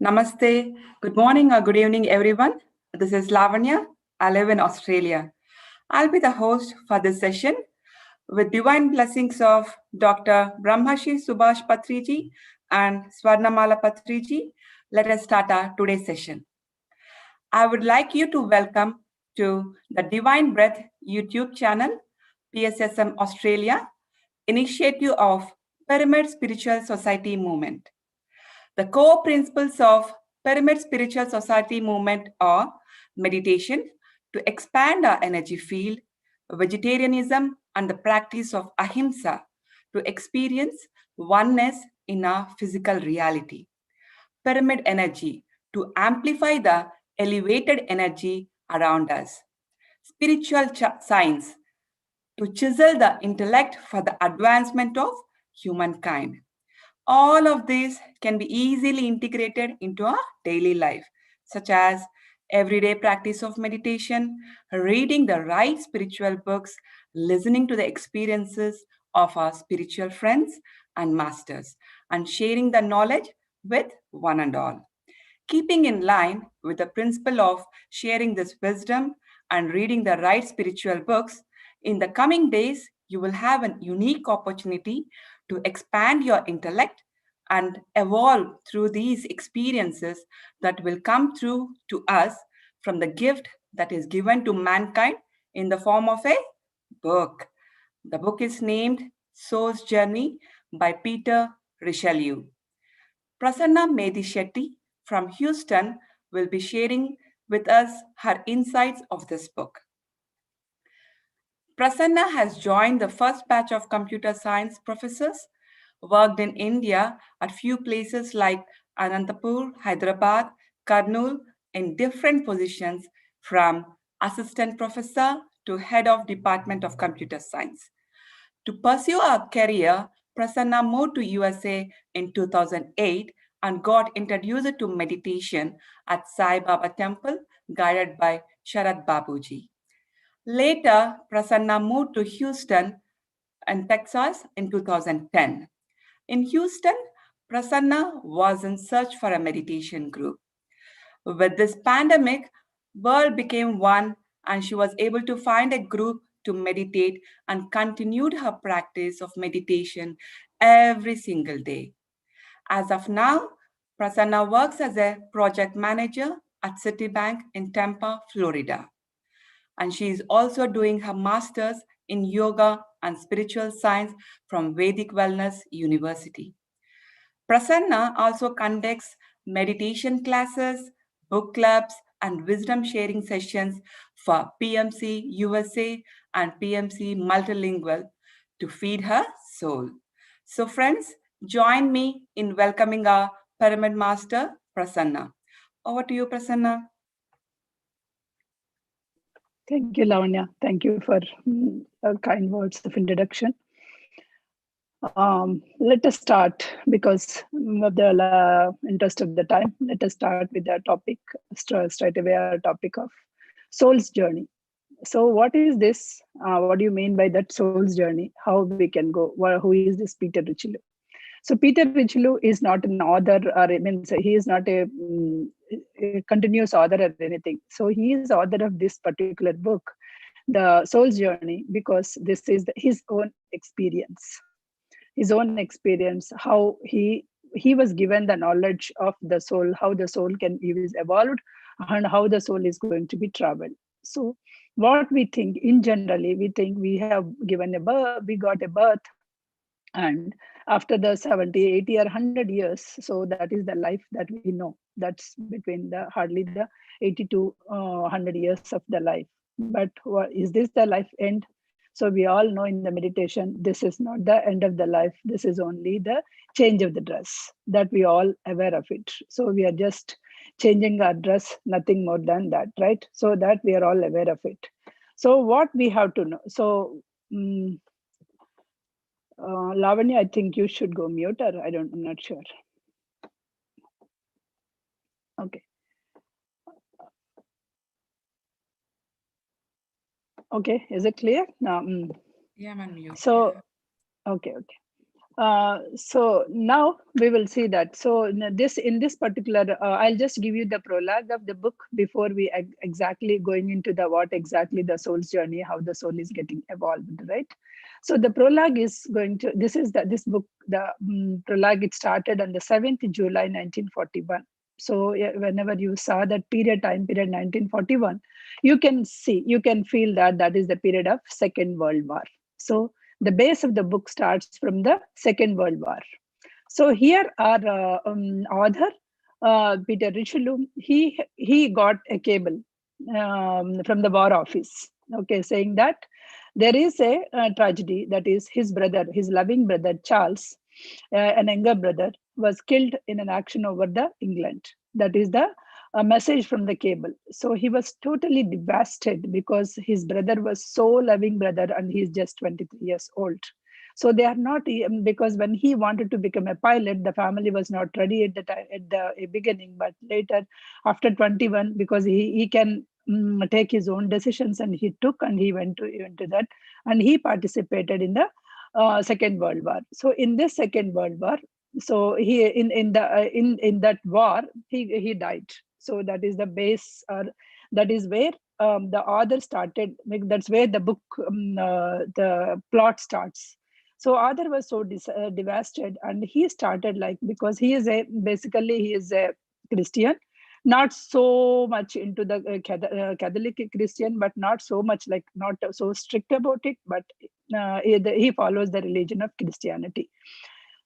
Namaste, good morning or good evening, everyone. This is Lavanya. I live in Australia. I'll be the host for this session with divine blessings of Dr. Brahmashi Subhash Patriji and Swarnamala Patriji. Let us start our today's session. I would like you to welcome to the Divine Breath YouTube channel, PSSM Australia, initiative of Pyramid Spiritual Society Movement. The core principles of Pyramid Spiritual Society movement are meditation to expand our energy field, vegetarianism, and the practice of ahimsa to experience oneness in our physical reality. Pyramid energy to amplify the elevated energy around us. Spiritual science to chisel the intellect for the advancement of humankind. All of these can be easily integrated into our daily life, such as everyday practice of meditation, reading the right spiritual books, listening to the experiences of our spiritual friends and masters, and sharing the knowledge with one and all. Keeping in line with the principle of sharing this wisdom and reading the right spiritual books, in the coming days, you will have a unique opportunity to expand your intellect and evolve through these experiences that will come through to us from the gift that is given to mankind in the form of a book. The book is named Soul's Journey by Peter Richelieu. Prasanna Medisetti from Houston will be sharing with us her insights of this book. Prasanna has joined the first batch of computer science professors, worked in India at few places like Anantapur, Hyderabad, Kurnool in different positions from assistant professor to head of Department of Computer Science. To pursue her career, Prasanna moved to USA in 2008 and got introduced to meditation at Sai Baba Temple, guided by Sharad Babuji. Later, Prasanna moved to Houston and Texas in 2010. In Houston, Prasanna was in search for a meditation group. With this pandemic, world became one and she was able to find a group to meditate and continued her practice of meditation every single day. As of now, Prasanna works as a project manager at Citibank in Tampa, Florida. And she is also doing her master's in yoga and spiritual science from Vedic Wellness University. Prasanna also conducts meditation classes, book clubs, and wisdom sharing sessions for PMC USA and PMC Multilingual to feed her soul. So, friends, join me in welcoming our Pyramid Master, Prasanna. Over to you, Prasanna. Thank you, Lavanya. Thank you for kind words of introduction. Let us start because of the interest of the time. Let us start with the topic straight away. Our topic of soul's journey. So, what is this? What do you mean by that soul's journey? How we can go? Who is this Peter Richelieu? So, Peter Richelieu is not an author, or means he is not a continuous author or anything. So, he is author of this particular book, The Soul's Journey, because this is his own experience. His own experience, how he was given the knowledge of the soul, how the soul is evolved, and how the soul is going to be traveled. So what we think in generally, we think we have given a birth, we got a birth, and after the 70, 80 or 100 years, so that is the life that we know. That's between the hardly the 80 to 100 years of the life. But is this the life end? So we all know in the meditation, this is not the end of the life. This is only the change of the dress, that we all aware of it. So we are just changing our dress, nothing more than that, right? So that we are all aware of it. So what we have to know. So Lavanya, I think you should go mute, or I'm not sure. Okay. Okay, is it clear? Yeah, I'm on mute. So, okay. So now we will see that. So in this particular, I'll just give you the prologue of the book before we exactly going into the what exactly the soul's journey, how the soul is getting evolved, right? So the prologue is going to, this book, the prologue, it started on the 7th July 1941. So yeah, whenever you saw that time period 1941, you can see, you can feel that that is the period of Second World War. So the base of the book starts from the Second World War. So here our author, Peter Richelieu, he got a cable from the War Office, okay, saying that there is a tragedy, that is his brother, his loving brother Charles, an younger brother, was killed in an action over the England. That is the message from the cable. So he was totally devastated because his brother was so loving brother and he's just 23 years old. So they are not, because when he wanted to become a pilot, the family was not ready at the time, at the beginning, but later after 21, because he can take his own decisions, and he took and he went into that, and he participated in the Second World War. So in this Second World War, so he in that war he died. So that is the base, or that is where the author started. Like, that's where the book, the plot starts. So author was so devastated, and he started, like, because he is basically he is a Christian, not so much into the Catholic Christian, but not so much, like, not so strict about it, but he follows the religion of Christianity.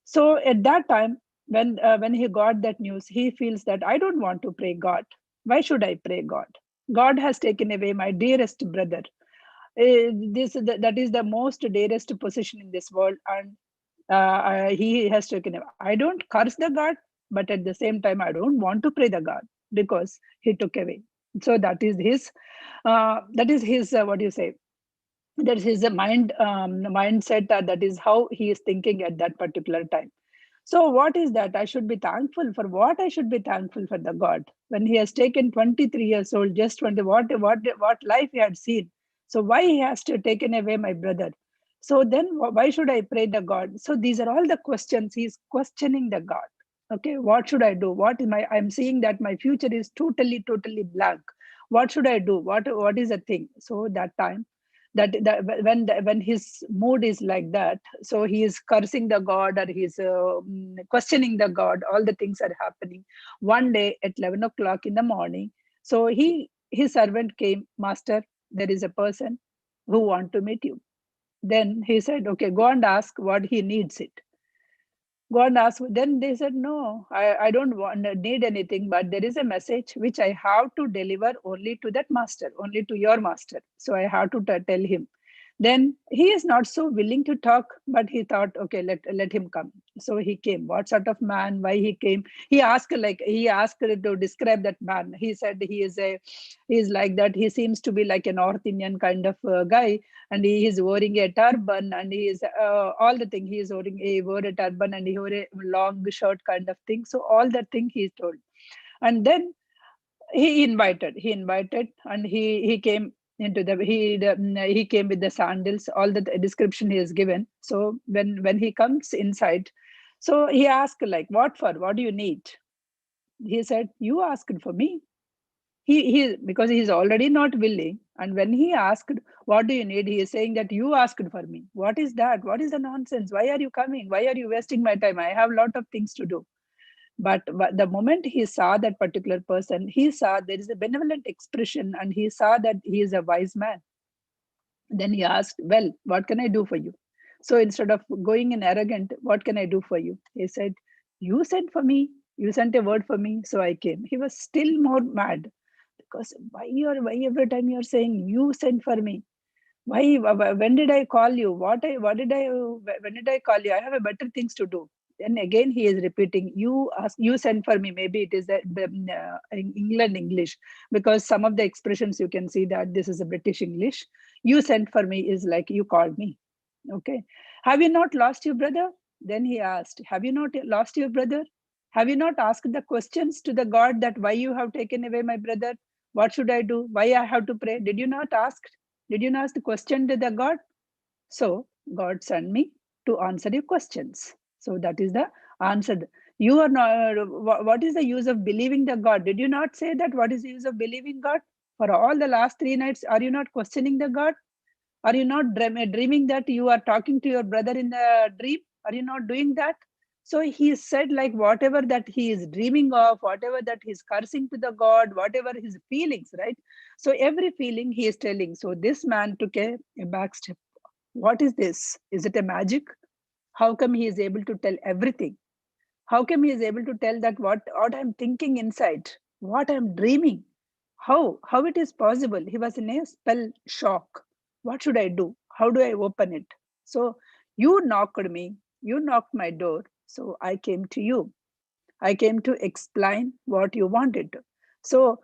So at that time, when he got that news, he feels that I don't want to pray God. Why should I pray God? God has taken away my dearest brother. That is the most dearest position in this world, and he has taken away. I don't curse the God, but at the same time, I don't want to pray the God because he took away. So that is his. What do you say? That is his mindset. That is how he is thinking at that particular time. So what is that? I should be thankful for what? I should be thankful for the God when he has taken 23 years old, just 20. What life he had seen. So why he has to taken away my brother? So then why should I pray the God? So these are all the questions. He is questioning the God. Okay, what should I do? What is my? I'm seeing that my future is totally blank. What should I do? What is the thing? So that time, when his mood is like that, so he is cursing the God, or he's questioning the God. All the things are happening. One day at 11 o'clock in the morning, so his servant came, Master, there is a person who want to meet you. Then he said, okay, go and ask what he needs it. Go and ask. Then they said, no, I don't need anything, but there is a message which I have to deliver only to that master, only to your master. So I have to tell him. Then he is not so willing to talk, but he thought, okay, let him come. So he came. What sort of man? Why he came? He asked to describe that man. He said he is like that. He seems to be like a North Indian kind of guy, and he is wearing a turban, and he is all the thing. He wore a turban, and he wore a long shirt kind of thing. So all that thing he told, and then he invited, and he came into he came with the sandals, all the description he has given. So when he comes inside, so he asked, like, what do you need? He said, you asked for me. He because he is already not willing, and when he asked what do you need, he is saying that you asked for me. What is that? What is the nonsense? Why are you coming? Why are you wasting my time? I have a lot of things to do. But the moment he saw that particular person, he saw there is a benevolent expression, and he saw that he is a wise man. Then he asked, well, what can I do for you? So instead of going in arrogant, what can I do for you? He said, you sent for me. You sent a word for me, so I came. He was still more mad, because why every time you're saying you sent for me? Why, when did I call you? When did I call you? I have a better things to do. Then again he is repeating, you sent for me. Maybe it is the England English, because some of the expressions you can see that this is a British English. You sent for me is like you called me. Okay. Have you not lost your brother? Then he asked, have you not lost your brother? Have you not asked the questions to the God that why you have taken away my brother? What should I do? Why I have to pray? Did you not ask? Did you not ask the question to the God? So God sent me to answer your questions. So that is the answer. You are not, what is the use of believing the God? Did you not say that? What is the use of believing God? For all the last 3 nights, are you not questioning the God? Are you not dreaming that you are talking to your brother in the dream? Are you not doing that? So he said, like, whatever that he is dreaming of, whatever that he's cursing to the God, whatever his feelings, right? So every feeling he is telling. So this man took a back step. What is this? Is it a magic? How come he is able to tell everything? How come he is able to tell that what I'm thinking inside, what I'm dreaming? How it is possible? He was in a spell shock. What should I do? How do I open it? So you knocked me, you knocked my door. So I came to you. I came to explain what you wanted to. So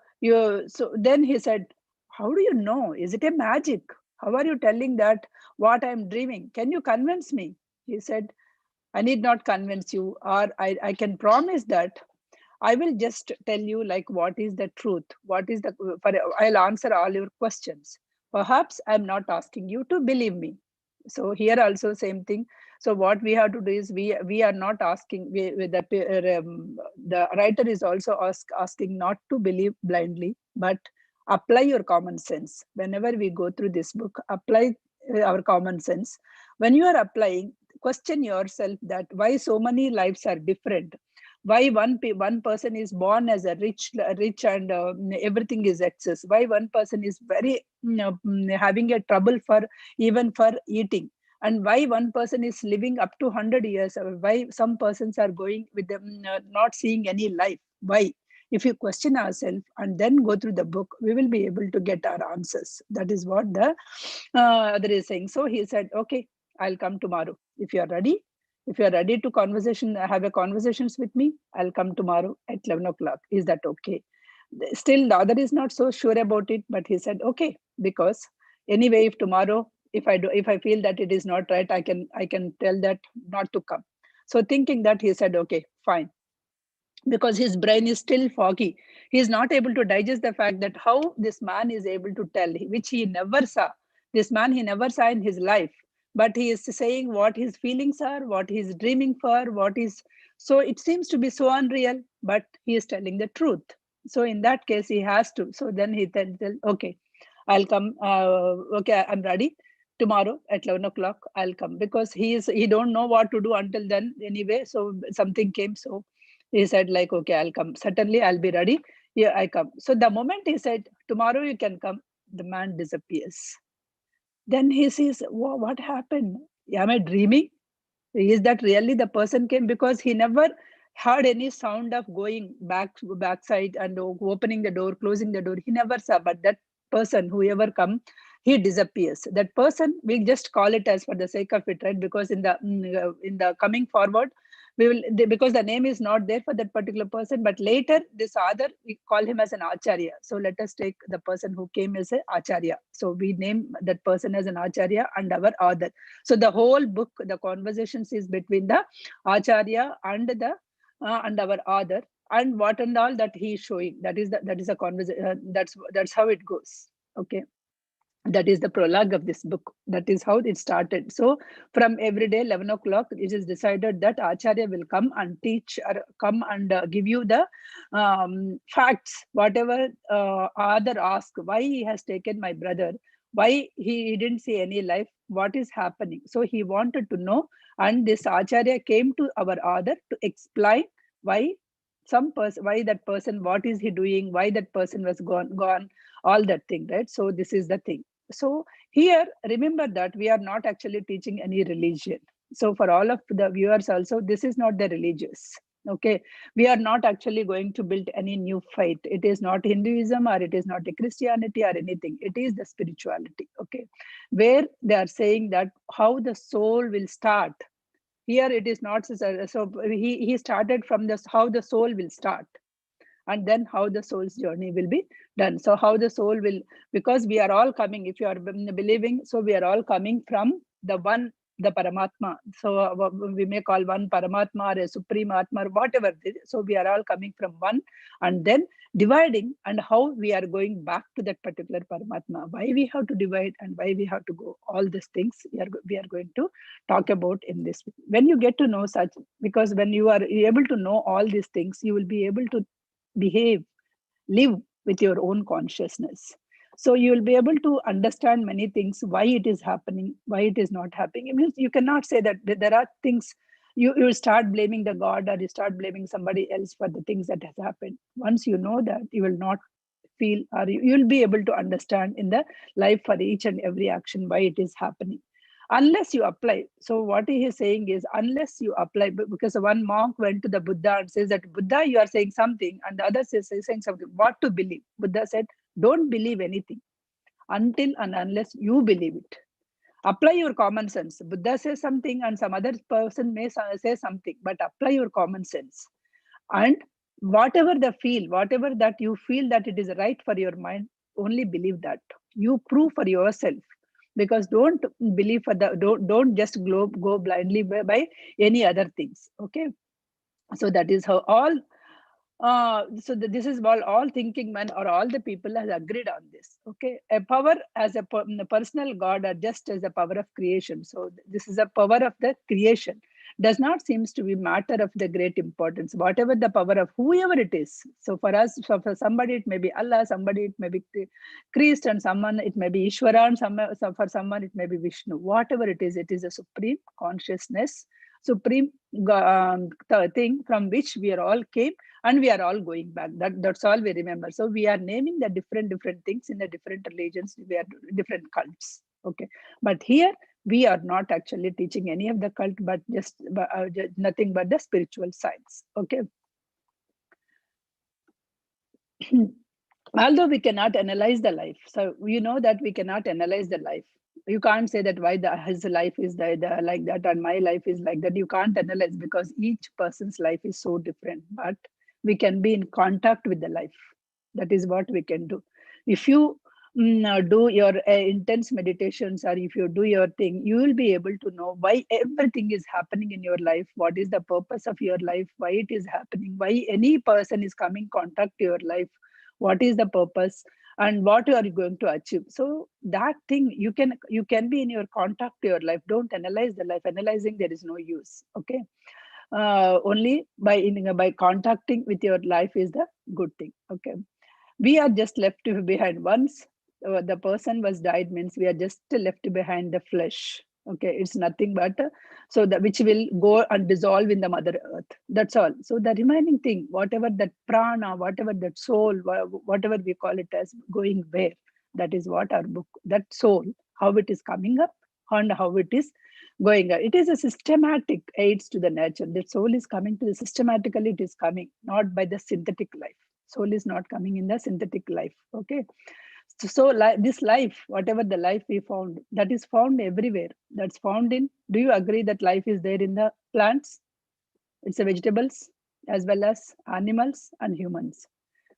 then he said, how do you know? Is it a magic? How are you telling that what I'm dreaming? Can you convince me? He said, I need not convince you, or I can promise that I will just tell you like what is the truth. What is the I'll answer all your questions. Perhaps I'm not asking you to believe me. So here also same thing. So what we have to do is we are not asking. The writer is also asking not to believe blindly, but apply your common sense. Whenever we go through this book, apply our common sense. When you are applying, question yourself that why so many lives are different, why one person is born as a rich and everything is excess, why one person is very having a trouble for even for eating, and why one person is living up to 100 years, or why some persons are going with them not seeing any life. Why? If you question ourselves and then go through the book, we will be able to get our answers. That is what the other is saying. So he said, okay, I'll come tomorrow if you are ready. If you are ready to have a conversations with me, I'll come tomorrow at 11 o'clock. Is that okay? Still, the other is not so sure about it, but he said, okay, because anyway, if tomorrow, if I feel that it is not right, I can tell that not to come. So thinking that, he said, okay, fine, because his brain is still foggy. He is not able to digest the fact that how this man is able to tell, which he never saw. This man he never saw in his life, but he is saying what his feelings are, what he is dreaming for, what is. So it seems to be so unreal, but he is telling the truth. So in that case, he has to. So then he tell, okay, I'll come. Okay, I'm ready. Tomorrow at 11 o'clock, I'll come, because he don't know what to do until then anyway. So something came. So he said, like, okay, I'll come. Certainly, I'll be ready. Yeah, I come. So the moment he said, tomorrow you can come, the man disappears. Then he says, what happened? Am I dreaming? Is that really the person came? Because he never heard any sound of going backside and opening the door, closing the door. He never saw. But that person, whoever come, he disappears. That person, we just call it as for the sake of it, right? Because in the coming forward, we will, because the name is not there for that particular person, but later this other, we call him as an acharya. So let us take the person who came as a acharya. So we name that person as an acharya and our other. So the whole book, the conversations is between the acharya and the and our author, and what and all that he is showing. That is a conversation. That's how it goes. Okay, that is the prologue of this book. That is how it started. So from every day 11 o'clock, it is decided that acharya will come and teach, or come and give you the facts, whatever other ask, why he has taken my brother, why he didn't see any life, what is happening. So he wanted to know, and this acharya came to our author to explain why why that person, what is he doing, why that person was gone, all that thing, right? So this is the thing. So here, remember that we are not actually teaching any religion. So for all of the viewers also, this is not the religious. Okay, we are not actually going to build any new faith. It is not Hinduism, or it is not a Christianity or anything. It is the spirituality. Okay, where they are saying that how the soul will start. Here it is not so. He started from this, how the soul will start, and then how the soul's journey will be done. So how the soul will, because we are all coming, if you are believing, so we are all coming from the one the Paramatma. So we may call one Paramatma or a Supreme Atma or whatever. So we are all coming from one, and then dividing, and how we are going back to that particular Paramatma. Why we have to divide and why we have to go. All these things we are going to talk about in this. When you get to know such, because when you are able to know all these things, you will be able to behave, live with your own consciousness. So you will be able to understand many things, why it is happening, why it is not happening. It means you cannot say that there are things, you start blaming the God, or you start blaming somebody else for the things that has happened. Once you know that, you will not feel, or you will be able to understand in the life for each and every action why it is happening, unless you apply. So what he is saying is, unless you apply, because one monk went to the Buddha and says that, Buddha, you are saying something, and the other is saying something, what to believe? Buddha said, don't believe anything until and unless you believe it. Apply your common sense. Buddha says something and some other person may say something, but apply your common sense. And whatever whatever that you feel that it is right for your mind, only believe that. You prove for yourself. Because don't believe for the, don't just go blindly by any other things. Okay. So that is how all this is all thinking men or all the people has agreed on this. Okay, a power as a personal God, or just as a power of creation. So this is a power of the creation, does not seems to be matter of the great importance, whatever the power of whoever it is. So for us, so for somebody it may be Allah, somebody it may be Christ, and someone it may be Ishvara, and so for someone it may be Vishnu. Whatever it is a supreme consciousness, supreme thing from which we are all came, and we are all going back. That's all we remember. So we are naming the different things in the different religions. We are different cults. Okay, but here we are not actually teaching any of the cult, but just nothing but the spiritual science. Okay. Although we cannot analyze the life, so you know that we cannot analyze the life. You can't say that why his life is like that and my life is like that. You can't analyze, because each person's life is so different. But we can be in contact with the life. That is what we can do. If you do your intense meditations, or if you do your thing, you will be able to know why everything is happening in your life, what is the purpose of your life, why it is happening, why any person is coming contact to your life, what is the purpose, and what are you going to achieve. So that thing you can be in your contact to your life. Don't analyze the life. Analyzing, there is no use. Okay. Only by contacting with your life is the good thing. Okay. We are just left behind. Once the person was died, means we are just left behind the flesh. Okay, it's nothing but so that which will go and dissolve in the mother earth. That's all. So the remaining thing, whatever that prana, whatever that soul, whatever we call it as, going where, that is what our book, that soul, how it is coming up and how it is going up. It is a systematic aids to the nature. That soul is coming to the systematically, it is coming, not by the synthetic life. Soul is not coming in the synthetic life. Okay. So this life, whatever the life we found, that is found everywhere. That's found in, do you agree that life is there in the plants? It's the vegetables as well as animals and humans.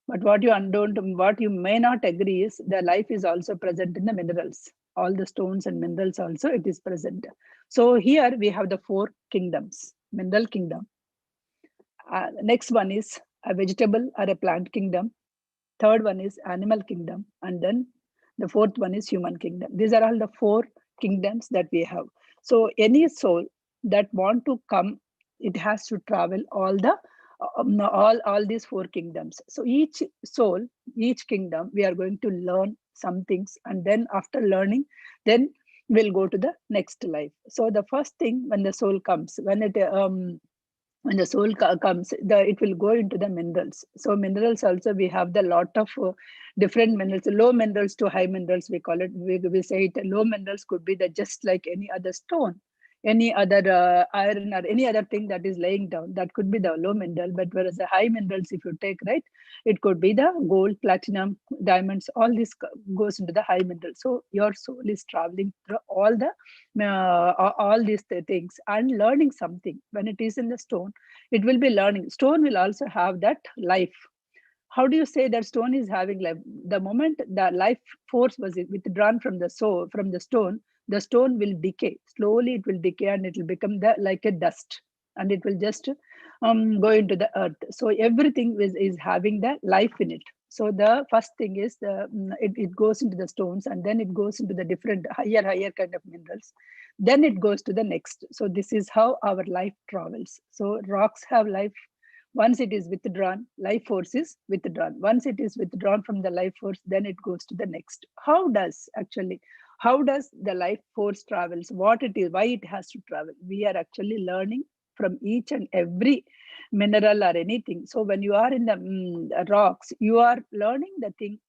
But what you may not agree is the life is also present in the minerals. All the stones and minerals also it is present. So here we have the 4 kingdoms. Mineral kingdom. Next one is a vegetable or a plant kingdom. Third one is animal kingdom, and then the 4th one is human kingdom. These are all the 4 kingdoms that we have. So any soul that want to come, it has to travel all these 4 kingdoms. So each soul, each kingdom, we are going to learn some things, and then after learning, then we'll go to the next life. So the first thing, when the soul comes, when the soul comes, it will go into the minerals. So minerals also, we have the lot of different minerals, low minerals to high minerals, we call it. We say it, low minerals could be the just like any other stone, any other iron or any other thing that is laying down. That could be the low mineral. But whereas the high minerals, if you take, right, it could be the gold, platinum, diamonds, all this goes into the high mineral. So your soul is traveling through all these things and learning something. When it is in the stone, it will be learning. Stone will also have that life. How do you say that stone is having life? The moment the life force was withdrawn from the soul, from the stone, the stone will decay. Slowly it will decay and it will become like a dust, and it will just go into the earth. So everything is having the life in it. So the first thing is it goes into the stones, and then it goes into the different higher kind of minerals. Then it goes to the next. So this is how our life travels. So rocks have life. Once it is withdrawn, life force is withdrawn. Once it is withdrawn from the life force, then it goes to the next. How does the life force travels? What it is, why it has to travel? We are actually learning from each and every mineral or anything. So when you are in the rocks, you are learning the thing.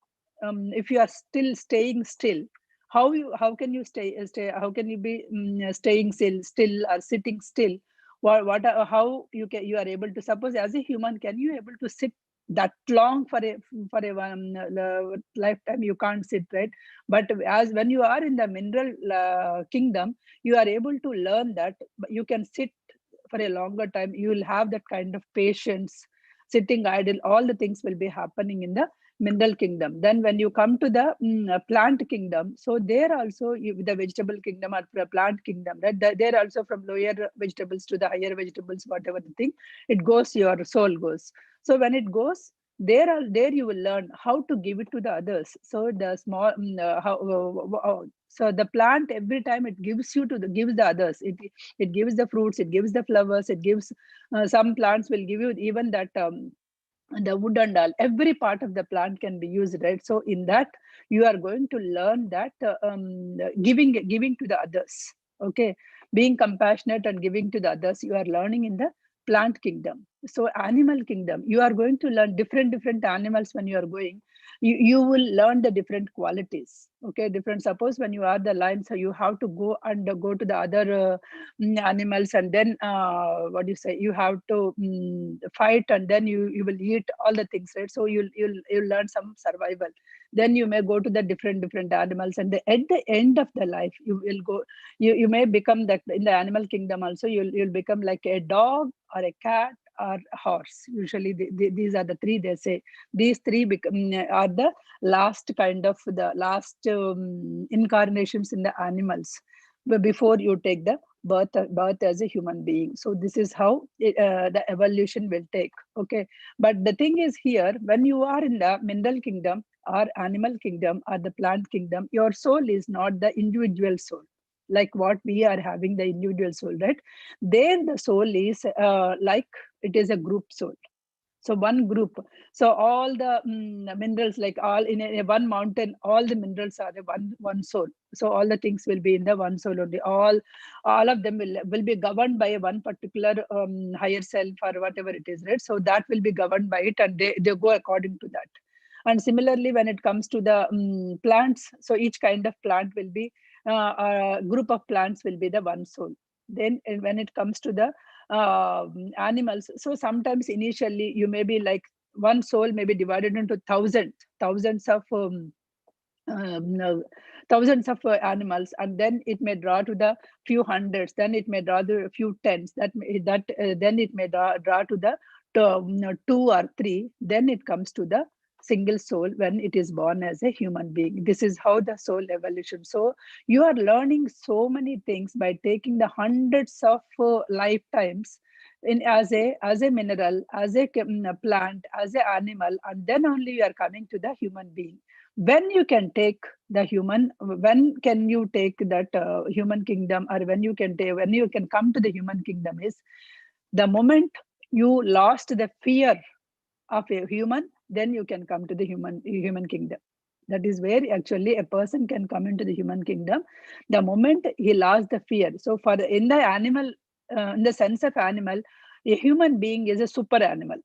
If you are still staying still, how can you stay? How can you be staying still or sitting still? How you are able to, suppose as a human, can you able to sit that long for a lifetime? You can't sit, right? But as when you are in the mineral kingdom, you are able to learn that you can sit for a longer time. You will have that kind of patience. Sitting idle, all the things will be happening in the mineral kingdom. Then when you come to the plant kingdom, so there also the vegetable kingdom or the plant kingdom, right? There also, from lower vegetables to the higher vegetables, whatever the thing, it goes, your soul goes. So when it goes there you will learn how to give it to the others. So the small so the plant, every time it gives gives the others. It gives the fruits, it gives the flowers, it gives some plants will give you even that the wood and all. Every part of the plant can be used, right? So in that you are going to learn that giving to the others. Okay, being compassionate and giving to the others, you are learning in the plant kingdom. So animal kingdom, you are going to learn different animals. When you are going, you will learn the different qualities. Okay, different. Suppose when you are the lion, so you have to go and go to the other animals, and then what do you say, you have to fight, and then you will eat all the things, right? So you'll learn some survival. Then you may go to the different animals, and at the end of the life you will go, you may become that in the animal kingdom also. You'll become like a dog or a cat or a horse. Usually these are the three, they say. These three are the last kind of, the last incarnations in the animals before you take the birth as a human being. So this is how the evolution will take. Okay, but the thing is, here when you are in the mineral kingdom or animal kingdom or the plant kingdom, your soul is not the individual soul like what we are having, the individual soul, right? There the soul is like it is a group soul. So one group. So all the minerals, like all in a one mountain, all the minerals are one soul. So all the things will be in the one soul only. All of them will be governed by one particular higher self or whatever it is, right? So that will be governed by it, and they go according to that. And similarly, when it comes to the plants, so each kind of plant will be a group of plants will be the one soul. Then when it comes to the animals, so sometimes initially you may be like, one soul may be divided into thousands of no, thousands of animals, and then it may draw to the few hundreds, then it may draw to a few tens, then it may draw to the two or three, then it comes to the single soul when it is born as a human being. This is how the soul evolution. So you are learning so many things by taking the hundreds of lifetimes in as a mineral, as a plant, as an animal, and then only you are coming to the human being. When you can take the human, when can you take that human kingdom, or when you can come to the human kingdom is the moment you lost the fear of a human, then you can come to the human kingdom. That is where actually a person can come into the human kingdom, the moment he lost the fear. So in the animal, in the sense of animal, a human being is a super animal.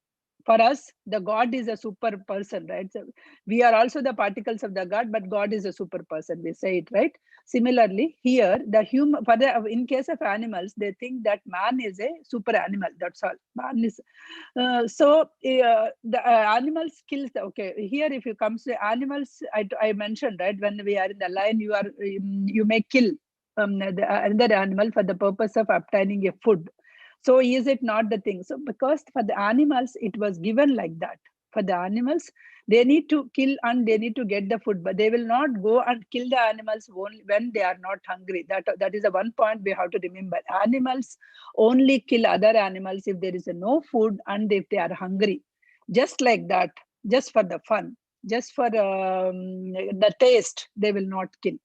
For us, the God is a super person, right? So we are also the particles of the God, but God is a super person, we say it, right? Similarly, here the human, in case of animals, they think that man is a super animal. That's all. Man is the animals kills okay. Here, if you come to animals, I mentioned, right, when we are in the line, you may kill another animal for the purpose of obtaining a food. So is it not the thing? So because for the animals it was given like that. For the animals, they need to kill and they need to get the food, but they will not go and kill the animals only when they are not hungry. That is the one point we have to remember. Animals only kill other animals if there is no food and if they are hungry. Just like that, just for the fun, just for the taste, they will not kill.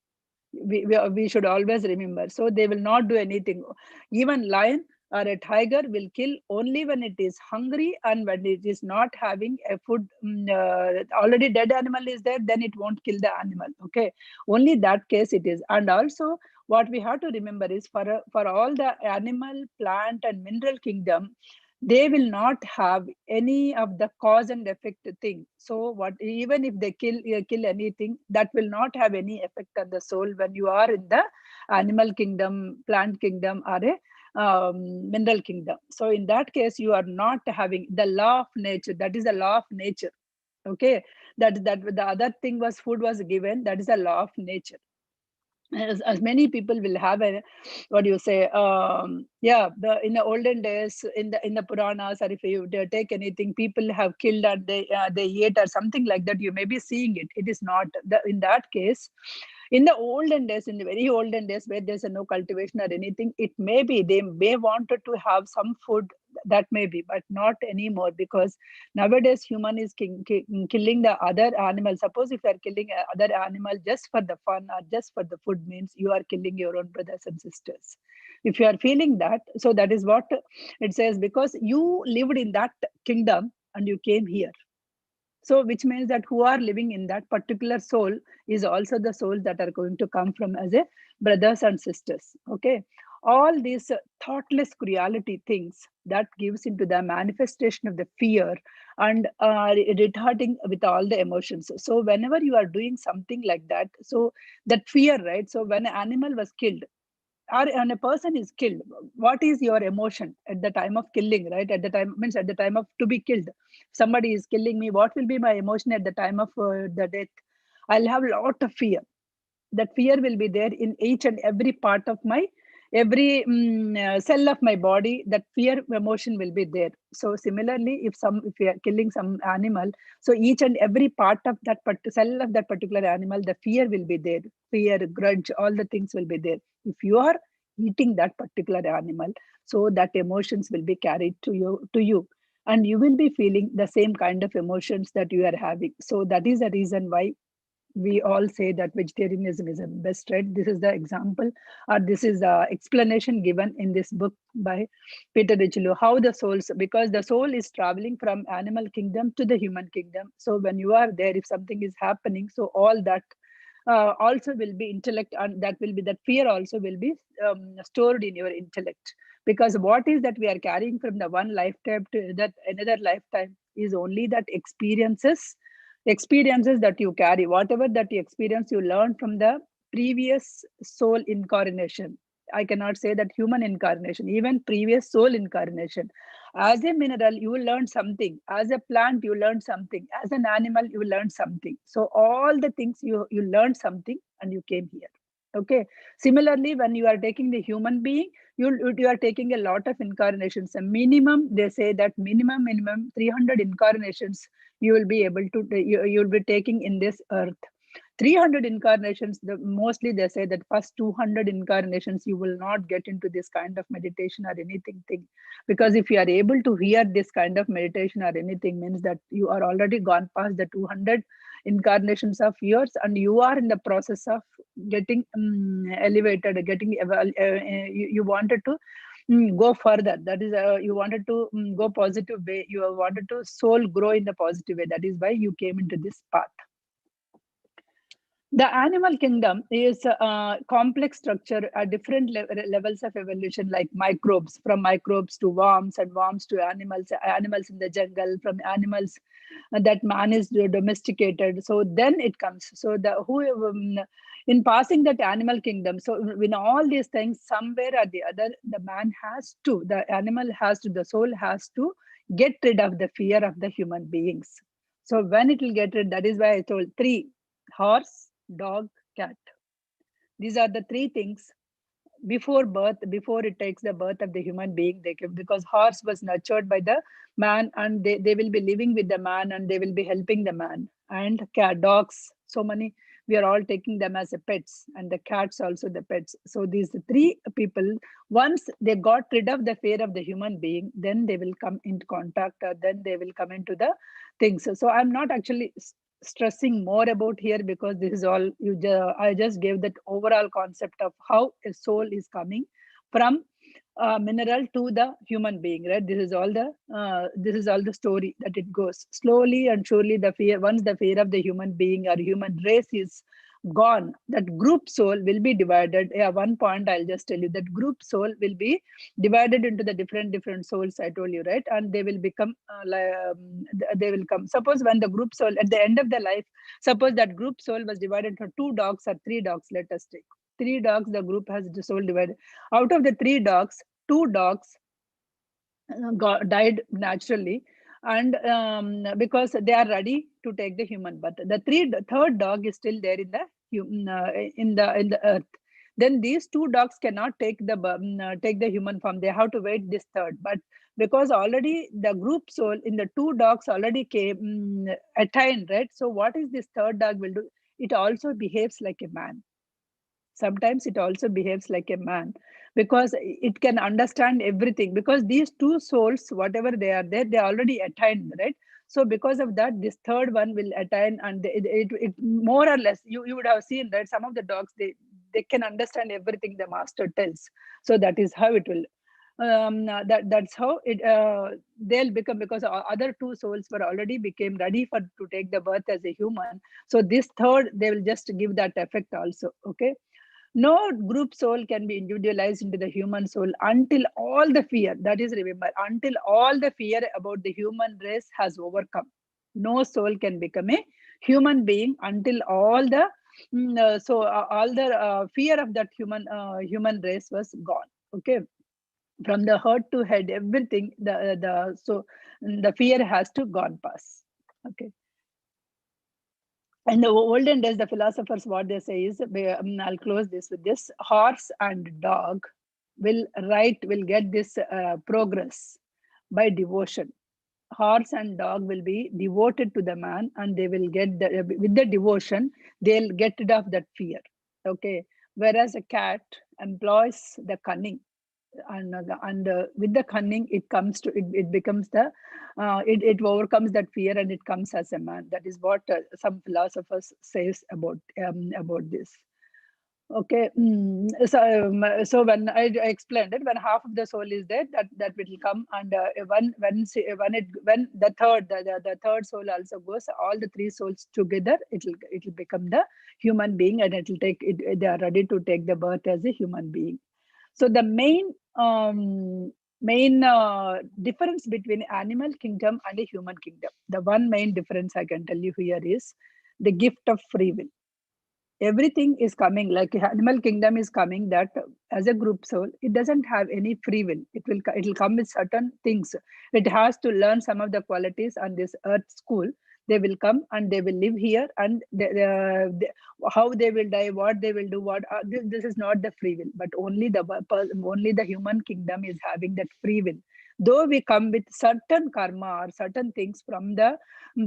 We should always remember. So they will not do anything. Even lion or a tiger will kill only when it is hungry and when it is not having a food. Already dead animal is there, then it won't kill the animal. Okay, only that case it is. And also what we have to remember is for all the animal, plant and mineral kingdom, they will not have any of the cause and effect thing. So what, even if they kill anything, that will not have any effect on the soul when you are in the animal kingdom, plant kingdom or a mineral kingdom. So in that case, you are not having the law of nature. That is a law of nature. Okay, that the other thing was food was given. That is a law of nature. As many people will have a, what do you say, yeah, in the olden days, in the Puranas, or if you take anything, people have killed and they ate or something like that. You may be seeing it. It is not in that case. In the olden days, in the very olden days, where there's no cultivation or anything, it may be they may wanted to have some food, that may be, but not anymore, because nowadays human is killing the other animal. Suppose if you are killing other animal just for the fun or just for the food, means you are killing your own brothers and sisters. If you are feeling that, so that is what it says, because you lived in that kingdom and you came here. So which means that who are living in that particular soul is also the souls that are going to come from as a brothers and sisters. Okay, all these thoughtless cruelty things that gives into the manifestation of the fear and retarding with all the emotions. So whenever you are doing something like that, so that fear, right? So when an animal was killed, or when a person is killed, what is your emotion at the time of killing, right? At the time, means at the time of to be killed, somebody is killing me, what will be my emotion at the time of the death? I'll have a lot of fear. That fear will be there in each and every part of my, every cell of my body. That fear emotion will be there. So similarly, if you are killing some animal, so each and every part of that cell of that particular animal, the fear will be there. Fear, grudge, all the things will be there. If you are eating that particular animal, so that emotions will be carried to you, and you will be feeling the same kind of emotions that you are having. So that is the reason why we all say that vegetarianism is a best, right? This is the example, or this is the explanation given in this book by Peter Richelieu, how the souls, because the soul is traveling from animal kingdom to the human kingdom. So when you are there, if something is happening, so all that also will be intellect, and that will be, that fear also will be stored in your intellect. Because what is that we are carrying from the one lifetime to that another lifetime is only that experiences that you carry, whatever that you experience, you learn from the previous soul incarnation. I cannot say that human incarnation, even previous soul incarnation. As a mineral, you will learn something. As a plant, you learn something. As an animal, you learn something. So all the things you learned something and you came here. Okay. Similarly, when you are taking the human being, you are taking a lot of incarnations. A minimum, they say that minimum 300 incarnations you will be able to, you'll be taking in this earth. 300 incarnations, mostly they say that first 200 incarnations you will not get into this kind of meditation or anything thing. Because if you are able to hear this kind of meditation or anything, means that you are already gone past the 200 incarnations of yours, and you are in the process of getting elevated, getting you wanted to go further. That is you wanted to go positive way, you wanted to soul grow in the positive way. That is why you came into this path. The animal kingdom is a complex structure at different levels of evolution, like microbes, from microbes to worms, and worms to animals in the jungle, from animals that man is domesticated. So then it comes. So in passing that animal kingdom, so in all these things, somewhere or the other, the animal has to, the soul has to get rid of the fear of the human beings. So when it will get rid, that is why I told three: horse, dog, cat. These are the three things. before birth, before it takes the birth of the human being, they can, because horse was nurtured by the man, and they will be living with the man, and they will be helping the man. And cat, dogs, so many, we are all taking them as a pets, and the cats also the pets. So these three people, once they got rid of the fear of the human being, then they will come into contact, or then they will come into the things. So I'm not actually stressing more about here, because this is all I just gave that overall concept of how a soul is coming from mineral to the human being, right? This is all the story that it goes slowly and surely. The fear, once the fear of the human being or human race is gone, that group soul will be divided. Yeah, one point I'll just tell you, that group soul will be divided into the different souls I told you, right? And they will become they will come, suppose when the group soul at the end of the life, suppose that group soul was divided into 2 dogs or 3 dogs. Let us take 3 dogs. The group has the soul divided. Out of the 3 dogs, 2 dogs died naturally, and because they are ready to take the human birth. The third dog is still there in the in the earth. Then these 2 dogs cannot take the human form. They have to wait this third. But because already the group soul in the 2 dogs already came attained, right? So what is this third dog will do? It also behaves like a man. Sometimes it also behaves like a man, because it can understand everything, because these 2 souls, whatever they are there, they already attained, right? So because of that, this third one will attain, and it more or less, you would have seen that some of the dogs, they can understand everything the master tells. So that is how it will that's how it they'll become, because other 2 souls were already became ready for to take the birth as a human. So this third, they will just give that effect also. Okay. No group soul can be individualized into the human soul until all the fear, that is, remember, until all the fear about the human race has overcome. No soul can become a human being until all the all the fear of that human race was gone. Okay, from the heart to head, everything, the fear has to gone past. Okay. In the olden days, the philosophers, what they say is, I'll close this with this: horse and dog will get this progress by devotion. Horse and dog will be devoted to the man, and they will get with the devotion, they'll get rid of that fear. Okay. Whereas a cat employs the cunning, and with the cunning, it comes to it becomes the it overcomes that fear, and it comes as a man. That is what some philosophers says about this. Okay. So when I explained it, when half of the soul is there, that will come, and when the third soul also goes, all the 3 souls together, it'll become the human being, and it'll take it. They are ready to take the birth as a human being. So the main difference between animal kingdom and a human kingdom, the one main difference I can tell you here is the gift of free will. Everything is coming, like animal kingdom is coming, that as a group soul, it doesn't have any free will. It'll come with certain things. It has to learn some of the qualities on this earth school. They will come and they will live here, and how they will die, what they will do, this is not the free will, but only the human kingdom is having that free will. Though we come with certain karma or certain things from the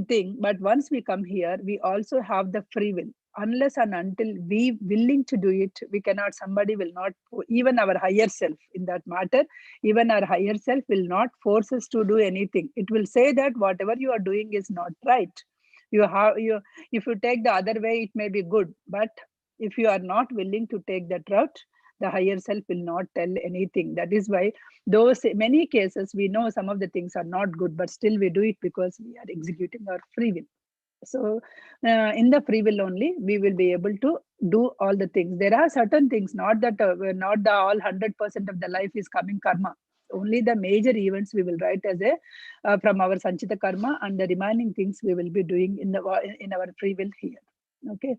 thing, but once we come here, we also have the free will. Unless and until we willing to do it, we cannot, somebody will not, even our higher self in that matter, even our higher self will not force us to do anything. It will say that whatever you are doing is not right. If you take the other way, it may be good, but if you are not willing to take that route, the higher self will not tell anything. That is why those many cases, we know some of the things are not good, but still we do it because we are executing our free will. So in the free will only, we will be able to do all the things. There are certain things, not that not the all 100% of the life is coming karma. Only the major events we will write as a from our sanchita karma, and the remaining things we will be doing in our free will here. Okay.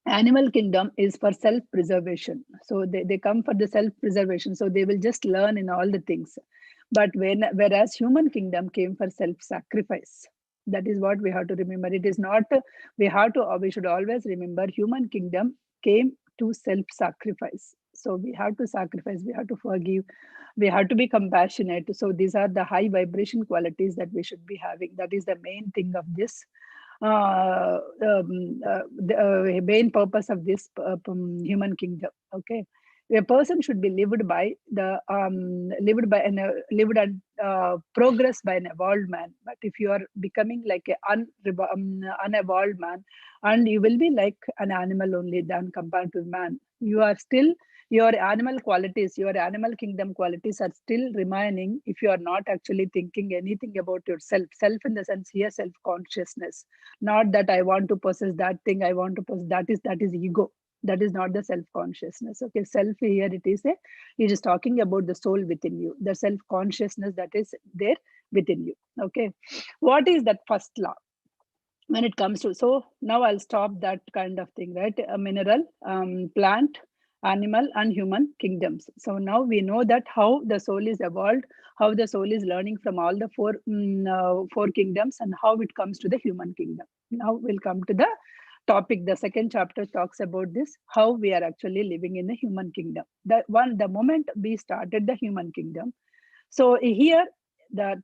Animal kingdom is for self-preservation. So they come for the self-preservation. So they will just learn in all the things. But whereas human kingdom came for self-sacrifice. That is what we have to remember. It is not, we should always remember, human kingdom came to self-sacrifice. So we have to sacrifice, we have to forgive, we have to be compassionate. So these are the high vibration qualities that we should be having. That is the main thing of this. The main purpose of this human kingdom. Okay, a person should be lived by the lived and progress by an evolved man. But if you are becoming like a unevolved man, and you will be like an animal only than compared to man, you are still, your animal qualities, your animal kingdom qualities are still remaining if you are not actually thinking anything about yourself. Self in the sense here, self consciousness, not that I want to possess that thing, I want to possess, that is ego. That is not the self consciousness. Okay, self here, it is talking about the soul within you, the self consciousness that is there within you. Okay, what is that first law when it comes to, so now I'll stop that kind of thing, right? A mineral, plant, animal and human kingdoms. So now we know that how the soul is evolved, how the soul is learning from all the four kingdoms, and how it comes to the human kingdom. Now we'll come to the topic. The second chapter talks about this, how we are actually living in the human kingdom. The moment we started the human kingdom, so here the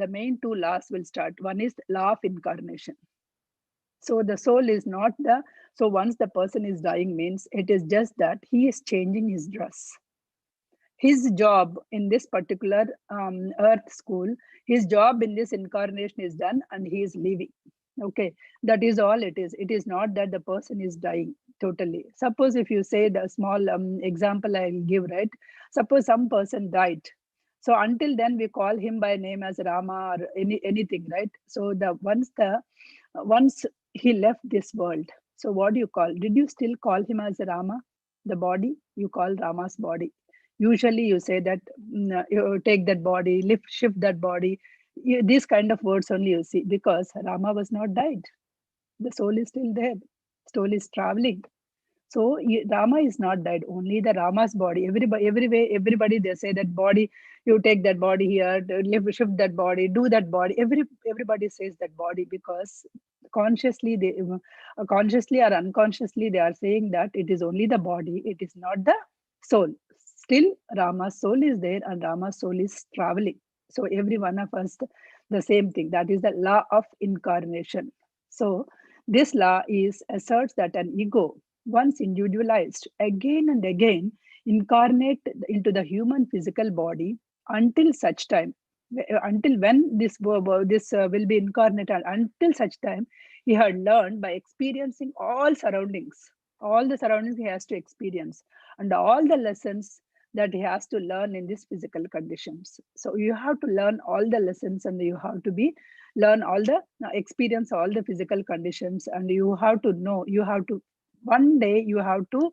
main two laws will start. One is law of incarnation. So the soul is not the, so once the person is dying means it is just that he is changing his dress. His job in this particular earth school, his job in this incarnation is done and he is leaving. Okay, that is all it is. It is not that the person is dying totally. Suppose if you say the small example I'll give, right? Suppose some person died. So until then we call him by name as Rama or anything, right? So once he left this world, so what do you call? Did you still call him as Rama? The body, you call Rama's body. Usually you say that you take that body, shift that body. These kind of words only you see, because Rama was not died. The soul is still there. Soul is traveling. So Rama is not died. Only the Rama's body. Everybody they say that body. You take that body here, shift that body, do that body. Everybody says that body because consciously or unconsciously they are saying that it is only the body. It is not the soul. Still, Rama's soul is there and Rama's soul is traveling. So every one of us, the same thing. That is the law of incarnation. So this law is asserts that an ego, once individualized, again and again incarnate into the human physical body until such time, until when this will be incarnated, until such time he had learned by experiencing all the surroundings he has to experience, and all the lessons that he has to learn in these physical conditions. So you have to learn all the lessons, and you have to learn all the experience all the physical conditions, and you have to know, you have to, one day you have to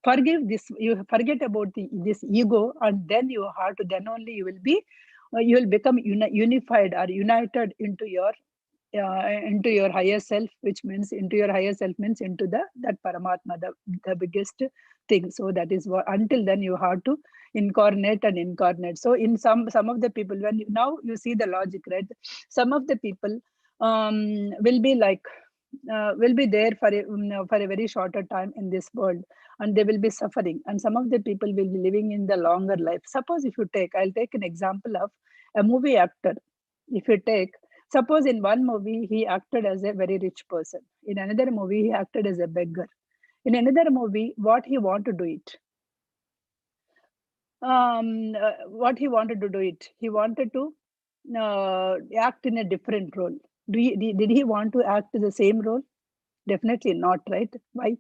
forgive this, you forget about this ego, and then you have to, then only you will become unified or united into your higher self, which means into your higher self means into that Paramatma, the biggest thing. So that is what, until then you have to incarnate. So in some of the people, when now you see the logic, right? Some of the people will be like will be there for a very shorter time in this world, and they will be suffering, and some of the people will be living in the longer life. Suppose if you I'll take an example of a movie actor. If you suppose in one movie he acted as a very rich person, in another movie he acted as a beggar, in another movie what he wanted to do it, he wanted to act in a different role. Did he want to act the same role? Definitely not, right? Why?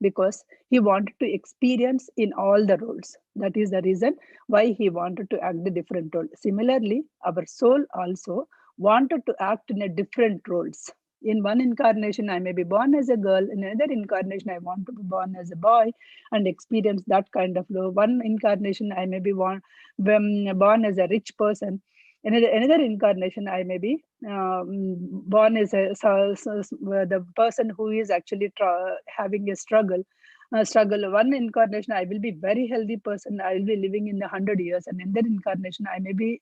Because he wanted to experience in all the roles. That is the reason why he wanted to act the different role. Similarly, our soul also wanted to act in a different roles. In one incarnation, I may be born as a girl. In another incarnation, I want to be born as a boy and experience that kind of love. One incarnation, I may be born as a rich person. In another incarnation, I may be born as the person who is actually having a struggle. One incarnation I will be very healthy person, I will be living in 100 years, and in that incarnation I may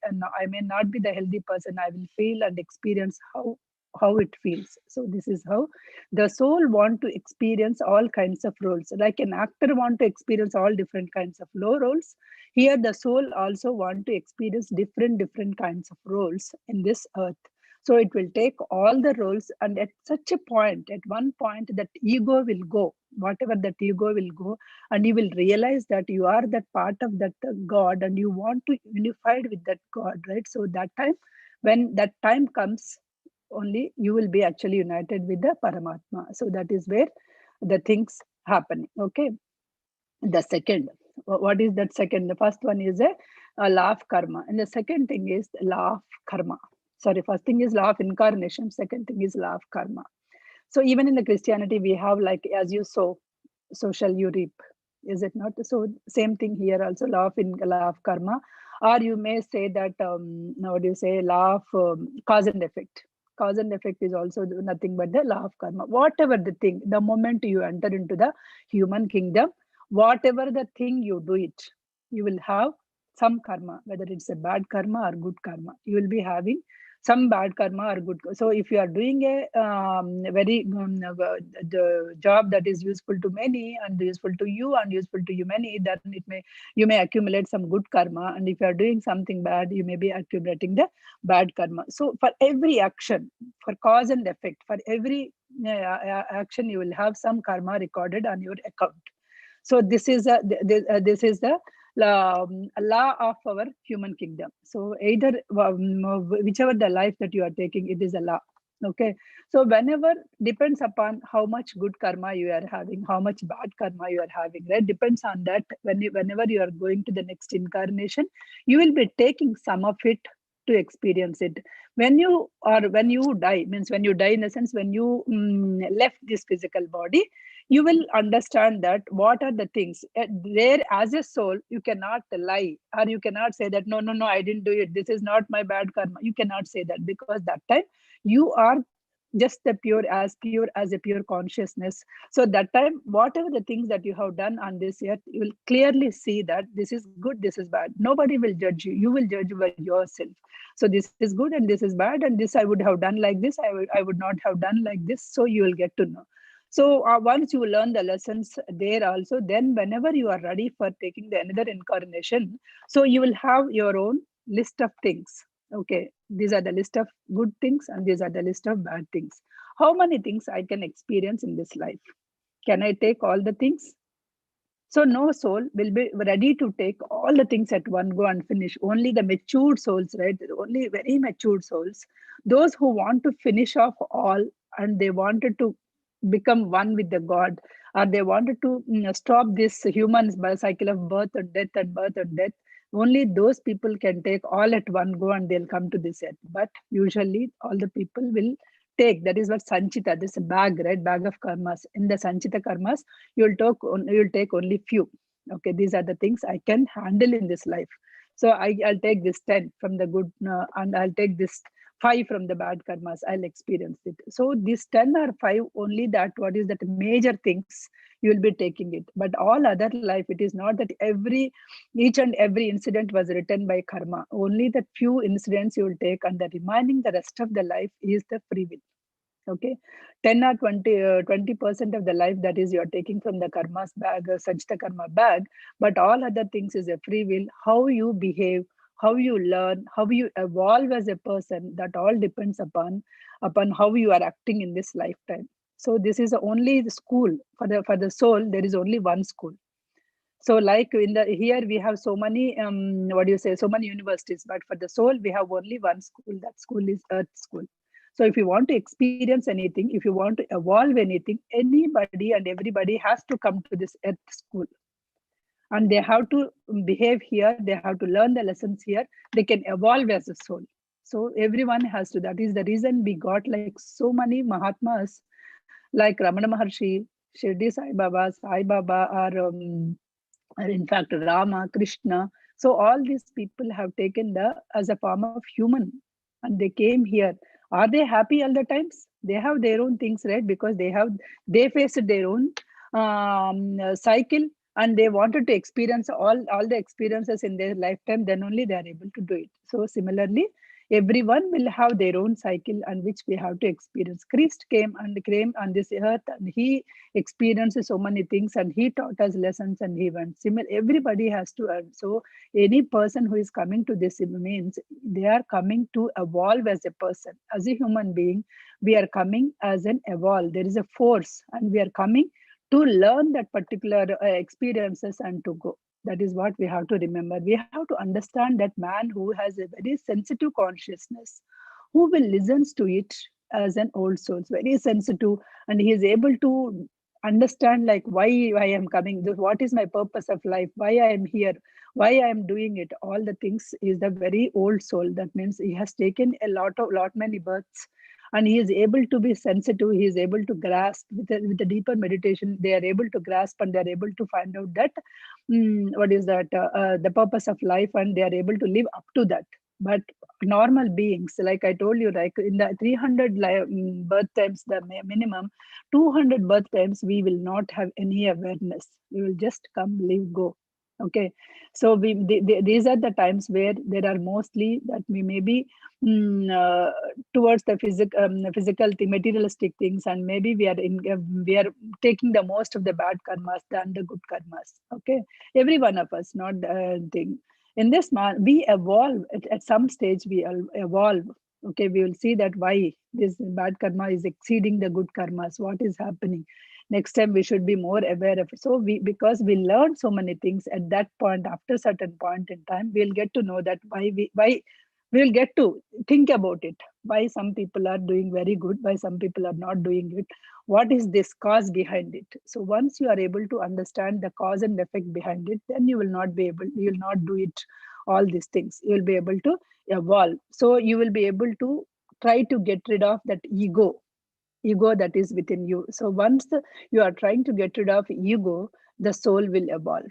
not be the healthy person. I will feel and experience how how it feels. So this is how the soul want to experience all kinds of roles. Like an actor want to experience all different kinds of low roles, here the soul also want to experience different kinds of roles in this earth. So it will take all the roles, and at such a point, at one point, that ego will go, whatever that ego will go, and you will realize that you are that part of that God, and you want to unified with that God, right? So that time, when that time comes, only you will be actually united with the Paramatma. So that is where the things happen. Okay. The second, what is that second? The first one is a law of karma, and the second thing is the law of karma. Sorry, first thing is law of incarnation, second thing is law of karma. So even in the Christianity, we have, like, as you sow, so shall you reap. Is it not? So same thing here also, law of karma, or you may say that now what do you say, law of cause and effect. Cause and effect is also nothing but the law of karma. Whatever the thing, the moment you enter into the human kingdom, whatever the thing you do it, you will have some karma, whether it's a bad karma or good karma. You will be having some bad karma or good. So if you are doing a very the job that is useful to many and useful to you and useful to you many, then you may accumulate some good karma. And if you are doing something bad, you may be accumulating the bad karma. So for every action, for cause and effect, for every action, you will have some karma recorded on your account. So this is the law of our human kingdom. So either whichever the life that you are taking, it is a law. Okay. So whenever, depends upon how much good karma you are having, how much bad karma you are having, right? Depends on that. Whenever you are going to the next incarnation, you will be taking some of it to experience it. When you die, means when you die in the sense, when you left this physical body, you will understand that what are the things there. As a soul, you cannot lie, or you cannot say that no, I didn't do it, this is not my bad karma. You cannot say that, because that time you are just the pure as a pure consciousness. So that time, whatever the things that you have done on this earth, you will clearly see that this is good, this is bad. Nobody will judge you, you will judge by yourself. So this is good and this is bad, and this I would have done like this, I would not have done like this. So you will get to know. So once you learn the lessons there also, then whenever you are ready for taking the another incarnation, so you will have your own list of things. Okay, these are the list of good things and these are the list of bad things. How many things I can experience in this life? Can I take all the things? So no soul will be ready to take all the things at one go and finish. Only the matured souls, right? Only very matured souls, those who want to finish off all, and they wanted to become one with the God, or they wanted to stop this human cycle of birth and death and birth and death. Only those people can take all at one go and they'll come to this earth. But usually all the people will take, that is what Sanchita, this bag, right? Bag of karmas. In the Sanchita karmas, you'll take only few. Okay, these are the things I can handle in this life. So I'll take this 10 from the good, and I'll take this 5 from the bad karmas. I'll experience it. So these 10 or 5, only that, what is that major things you will be taking it. But all other life, it is not that each and every incident was written by karma. Only the few incidents you will take, and the remaining, the rest of the life is the free will. Okay, 10 or 20% of the life, that is you're taking from the karma's bag, sanchita karma bag. But all other things is a free will. How you behave, how you learn, how you evolve as a person, that all depends upon how you are acting in this lifetime. So this is only the school for the soul. There is only one school. So like in the here we have so many what do you say, so many universities, but for the soul we have only one school. That school is earth school. So if you want to experience anything, if you want to evolve anything, anybody and everybody has to come to this earth school, and they have to behave here, they have to learn the lessons here, they can evolve as a soul. So everyone has to. That is the reason we got like so many Mahatmas, like Ramana Maharshi, Shirdi Sai Baba, or in fact Rama, Krishna. So all these people have taken the as a form of human, and they came here. Are they happy all the times? They have their own things, right? Because they faced their own cycle, and they wanted to experience all the experiences in their lifetime. Then only they are able to do it. So similarly, Everyone will have their own cycle and which we have to experience. Christ came on this earth, and he experienced so many things, and he taught us lessons, and he went. Similar, everybody has to earn. So any person who is coming to this means they are coming to evolve as a person, as a human being. We are coming as an evolve. There is a force, and we are coming to learn that particular experiences and to go. That is what we have to remember. We have to understand that man who has a very sensitive consciousness, who will listens to it as an old soul, very sensitive, and he is able to understand like why I am coming, what is my purpose of life, why I am here, why I am doing it. All the things is the very old soul. That means he has taken a lot many births, and he is able to be sensitive. He is able to grasp with a deeper meditation. They are able to grasp, and they are able to find out that what is that the purpose of life, and they are able to live up to that. But normal beings, like I told you, like in the 300 birth times, the minimum 200 birth times, we will not have any awareness. We will just come, live, go. Okay, so these are the times where there are mostly that we may be towards the physical thing, materialistic things, and maybe we are taking the most of the bad karmas than the good karmas. Okay, every one of us, not the thing. In this we evolve at some stage. We evolve. Okay, we will see that why this bad karma is exceeding the good karmas. What is happening? Next time we should be more aware of it. So because we learn so many things at that point, after certain point in time, we'll get to know that why we'll get to think about it. Why some people are doing very good, why some people are not doing it. What is this cause behind it? So once you are able to understand the cause and effect behind it, then you will not do it, all these things. You will be able to evolve. So you will be able to try to get rid of that ego that is within you. So once you are trying to get rid of ego, the soul will evolve.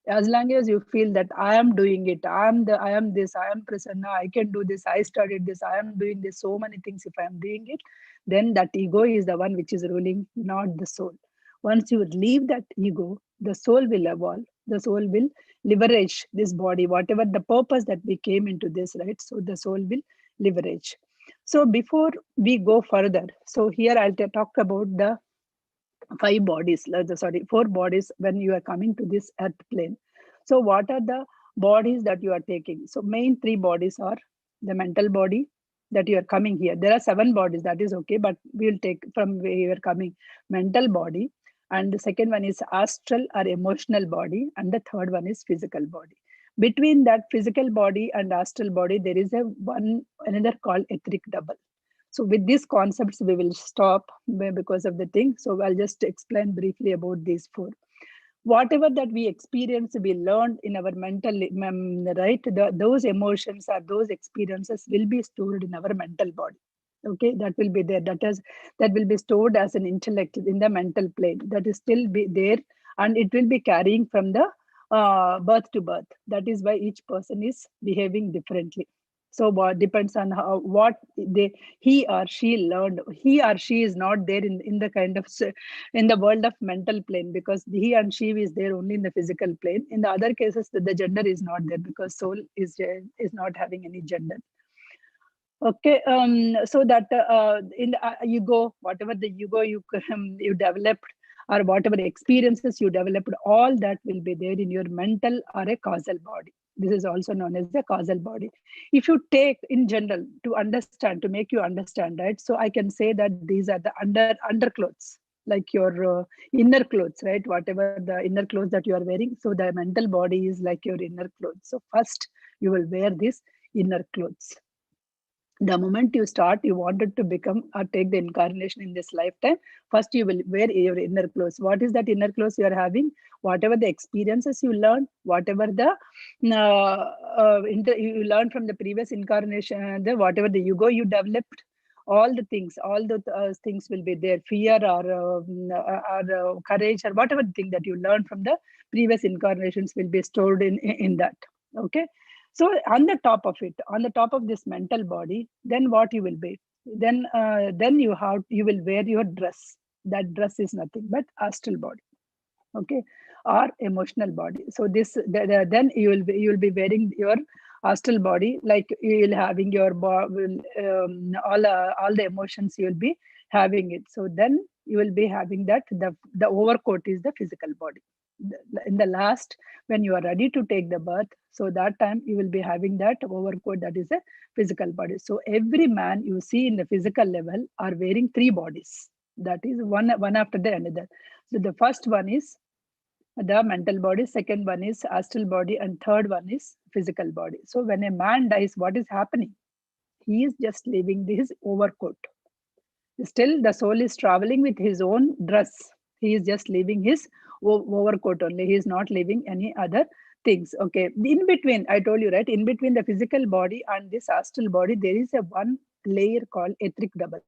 As long as you feel that I am doing it, I am this, I am Prasanna, I can do this, I studied this, I am doing this, so many things, if I am doing it, then that ego is the one which is ruling, not the soul. Once you leave that ego, the soul will evolve. The soul will leverage this body, whatever the purpose that we came into this, right? So the soul will leverage. So before we go further, so here I'll talk about the four bodies when you are coming to this earth plane. So what are the bodies that you are taking? So main three bodies are the mental body that you are coming here. There are 7 bodies, that is okay, but we will take from where you are coming. Mental body, and the second one is astral or emotional body, and the third one is physical body. Between that physical body and astral body, there is another called etheric double. So with these concepts, we will stop because of the thing. So I'll just explain briefly about these 4. Whatever that we experience, we learned in our mental, right? Those emotions or those experiences will be stored in our mental body. Okay, that will be there. That will be stored as an intellect in the mental plane. That is still be there, and it will be carrying from the birth to birth. That is why each person is behaving differently. So what depends on what he or she learned. He or she is not there in the kind of in the world of mental plane, because he and she is there only in the physical plane. In the other cases, the gender is not there, because soul is not having any gender. Okay, so that in the ego, whatever the ego you developed, or whatever experiences you developed, all that will be there in your mental or a causal body. This is also known as the causal body. If you take in general to understand, to make you understand, right? So I can say that these are the underclothes, like your inner clothes, right? Whatever the inner clothes that you are wearing. So the mental body is like your inner clothes. So first you will wear this inner clothes. The moment you start, you wanted to become or take the incarnation in this lifetime, first you will wear your inner clothes. What is that inner clothes you are having? Whatever the experiences you learn, whatever the you learn from the previous incarnation, whatever the ego you developed, all the things will be there. Fear or courage, or whatever thing that you learned from the previous incarnations will be stored in that. Okay. So on the top of it, on the top of this mental body, then what you will be? Then you will wear your dress. That dress is nothing but astral body, okay, or emotional body. So this then you will be wearing your astral body, like you will having your all the emotions, you will be having it. So then you will be having that the overcoat is the physical body. In the last, when you are ready to take the birth, so that time you will be having that overcoat, that is a physical body. So every man you see in the physical level are wearing three bodies, that is one after the another. So the first one is the mental body, second one is astral body, and third one is physical body. So when a man dies, what is happening? He is just leaving his overcoat. Still the soul is traveling with his own dress. He is just leaving his overcoat only. He is not leaving any other things. Okay, in between, I told you, right, in between the physical body and this astral body, there is a one layer called etheric double.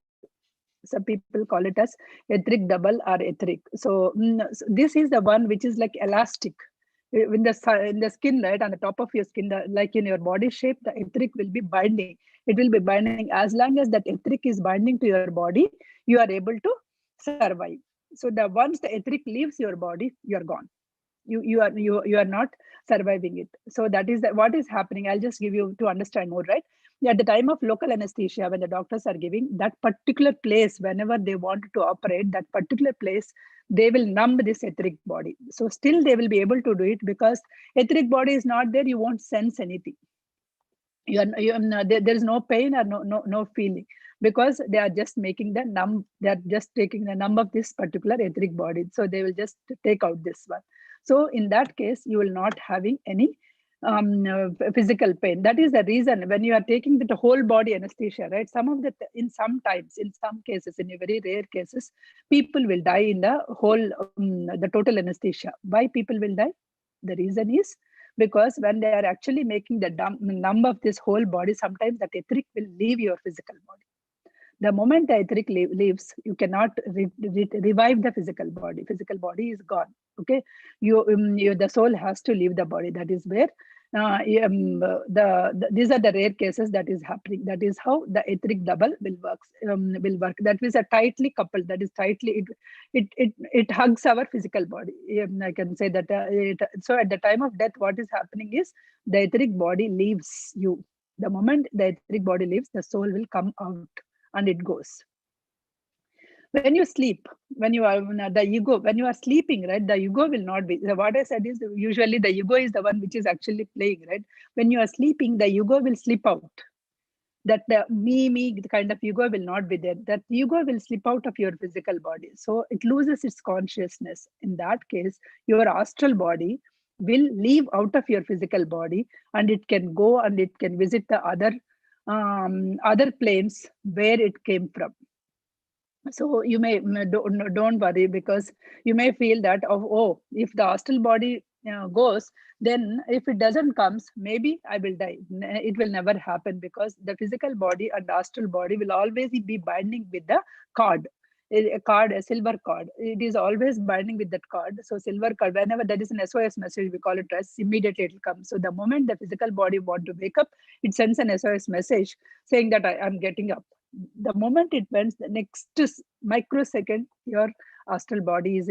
Some people call it as etheric double or etheric. So, so this is the one which is like elastic in the skin, right, on the top of your skin, like in your body shape, the etheric will be binding. It will be binding. As long as that etheric is binding to your body, you are able to survive. So the once the etheric leaves your body, you are gone. You are not surviving it. So that is what is happening. I'll just give you to understand more, right? At the time of local anesthesia, when the doctors are giving that particular place, whenever they want to operate that particular place, they will numb this etheric body. So still they will be able to do it, because etheric body is not there, you won't sense anything. There is no pain or no feeling, because they are just making the numb. They are just taking the numb of this particular etheric body. So they will just take out this one. So in that case, you will not having any physical pain. That is the reason when you are taking the whole body anesthesia, right? Some of the in some times, in some cases, in very rare cases, people will die in the whole the total anesthesia. Why people will die? The reason is because when they are actually making the numb of this whole body, sometimes that etheric will leave your physical body. The moment the etheric leaves, you cannot revive the physical body. Physical body is gone. Okay, the soul has to leave the body. That is where these are the rare cases that is happening. That is how the etheric double will work. That is a tightly coupled. That is tightly it hugs our physical body. I can say that. So at the time of death, what is happening is the etheric body leaves you. The moment the etheric body leaves, the soul will come out and it goes. When you sleep, when you are the ego, when you are sleeping, right, the ego will not be. What I said is usually the ego is the one which is actually playing, right? When you are sleeping, the ego will slip out. That the me kind of ego will not be there. That ego will slip out of your physical body. So it loses its consciousness. In that case, your astral body will leave out of your physical body, and it can go and it can visit the other planes where it came from. So you may don't worry, because you may feel that if the astral body goes, then if it doesn't comes, maybe I will die. It will never happen, because the physical body and the astral body will always be binding with the cord. A silver cord. It is always binding with that cord. So silver cord, whenever there is an SOS message, we call it as, immediately it will come. So the moment the physical body want to wake up, it sends an SOS message saying that I am getting up. The moment it went, the next microsecond, your astral body is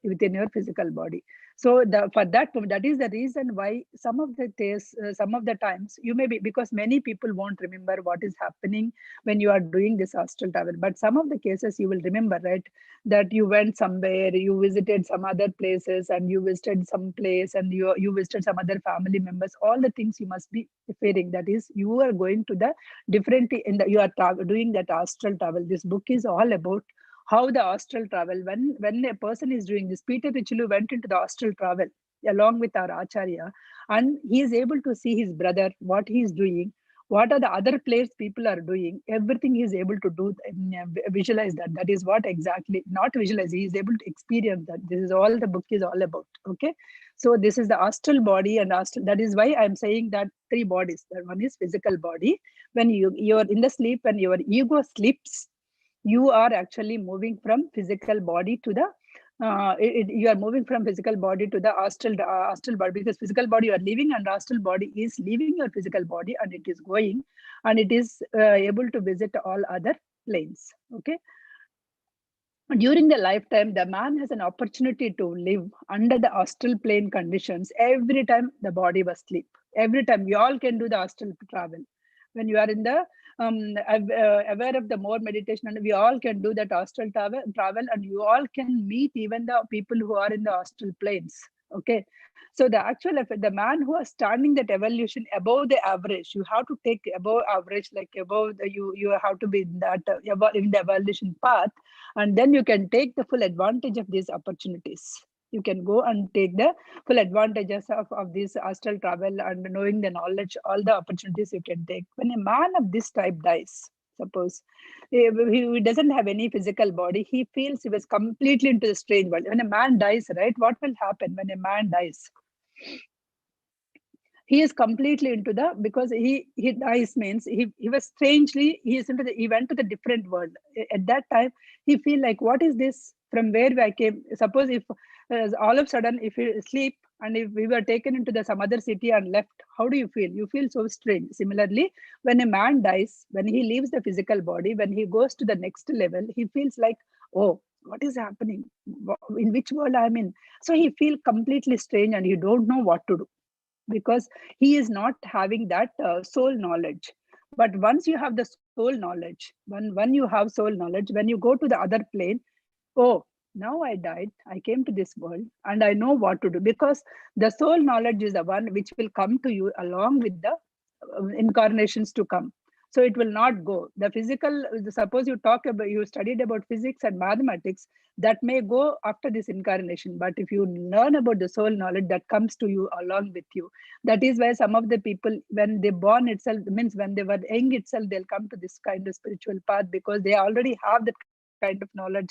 within your physical body. So for that is the reason why some of the times you may be, because many people won't remember what is happening when you are doing this astral travel. But some of the cases you will remember, right, that you went somewhere, you visited some other places, and you visited some place, and you visited some other family members. All the things you must be fearing. That is, you are going to the different you are doing that astral travel. This book is all about how the astral travel, when a person is doing this. Peter Richelieu went into the astral travel along with our Acharya, and he is able to see his brother, what he is doing, what are the other places people are doing. Everything he is able to do, visualize that. That is what exactly, not visualize, he is able to experience that. This is all the book is all about. Okay, so this is the astral body and astral. That is why I'm saying that three bodies. That one is physical body. When you're in the sleep, when your ego sleeps, you are actually moving from physical body to the you are moving from physical body to the astral body, because physical body you are leaving, and astral body is leaving your physical body, and it is going, and it is able to visit all other planes. Okay, during the lifetime, the man has an opportunity to live under the astral plane conditions every time the body was asleep. Every time we all can do the astral travel. When you are in the aware of the more meditation, and we all can do that astral travel, and you all can meet even the people who are in the astral planes. Okay, so the actual effect, the man who is standing that evolution above the average, you have to take above average, like above the, you have to be in that in the evolution path, and then you can take the full advantage of these opportunities. You can go and take the full advantages of this astral travel, and knowing the knowledge, all the opportunities you can take. When a man of this type dies, suppose he doesn't have any physical body, he feels he was completely into the strange world. When a man dies, right, what will happen when a man dies? He is completely into the, because he dies means he was strangely, he is into the, he went to the different world. At that time he feel like, what is this, from where I came? Suppose if all of a sudden if you sleep and if we were taken into the some other city and left, how do you feel? You feel so strange. Similarly, when a man dies, when he leaves the physical body, when he goes to the next level, he feels like, oh, what is happening, in which world I'm in? So he feel completely strange and he don't know what to do, because he is not having that soul knowledge. But once you have the soul knowledge, when you have soul knowledge, when you go to the other plane, oh, now I died, I came to this world and I know what to do, because the soul knowledge is the one which will come to you along with the incarnations to come. So it will not go. The physical, suppose you talk about, you studied about physics and mathematics, that may go after this incarnation. But if you learn about the soul knowledge, that comes to you along with you. That is why some of the people, when they born itself, means when they were young itself, they'll come to this kind of spiritual path, because they already have that kind of knowledge.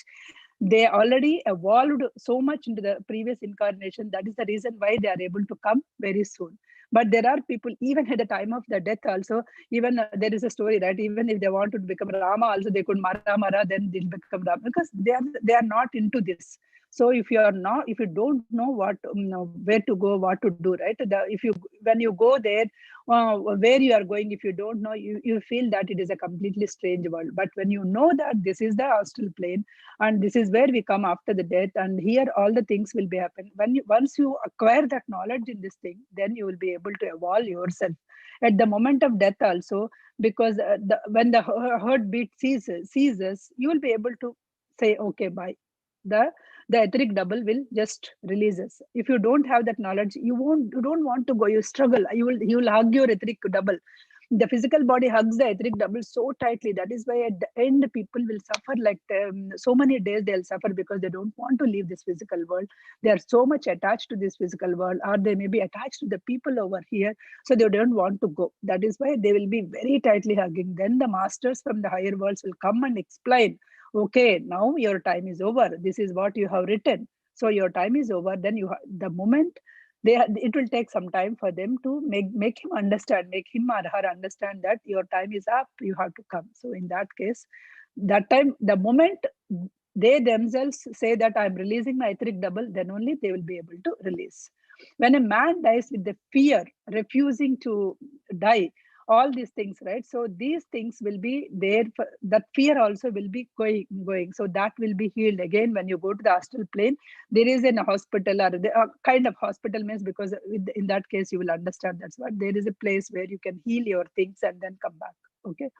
They already evolved so much into the previous incarnation. That is the reason why they are able to come very soon. But there are people, even at the time of the death also, even there is a story, right? Even if they want to become Rama also, they could mara, then they'll become Rama, because they are not into this. So if you are not, if you don't know what, where to go, what to do, right? If you, when you go there, where you are going, if you don't know, you feel that it is a completely strange world. But when you know that this is the astral plane, and this is where we come after the death, and here all the things will be happen. When you, once you acquire that knowledge in this thing, then you will be able to evolve yourself at the moment of death also. Because when the heartbeat ceases, you will be able to say, okay, bye. The etheric double will just release us. If you don't have that knowledge, you don't want to go, you struggle, you will hug your etheric double. The physical body hugs the etheric double so tightly. That is why at the end people will suffer, like so many days they'll suffer, because they don't want to leave this physical world. They are so much attached to this physical world, or they may be attached to the people over here, so they don't want to go. That is why they will be very tightly hugging. Then the masters from the higher worlds will come and explain, okay, now your time is over, this is what you have written, so your time is over. Then the moment it will take some time for them to make him understand, make him or her understand that your time is up, you have to come. So in that case, that time, the moment they themselves say that I'm releasing my etheric double, then only they will be able to release. When a man dies with the fear, refusing to die, all these things, right? So these things will be there, that fear also will be going. So that will be healed again when you go to the astral plane. There is a hospital, or the kind of hospital means, because in that case you will understand, that's what, there is a place where you can heal your things and then come back. Okay.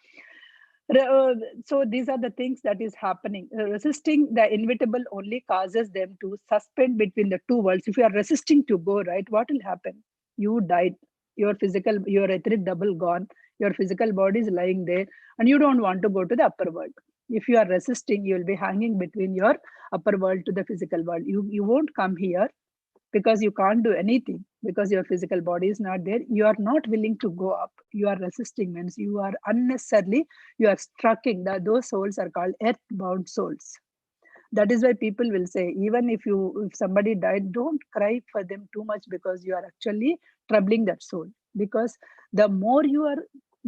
So these are the things that is happening. Resisting the inevitable only causes them to suspend between the two worlds. If you are resisting to go, right, what will happen? You died. Your etheric double gone. Your physical body is lying there, and you don't want to go to the upper world. If you are resisting, you will be hanging between your upper world to the physical world. You won't come here, because you can't do anything, because your physical body is not there. You are not willing to go up, you are resisting, means you are unnecessarily, you are striking that those souls are called earthbound souls. That is why people will say, even if somebody died, don't cry for them too much, because you are actually troubling that soul. Because the more you are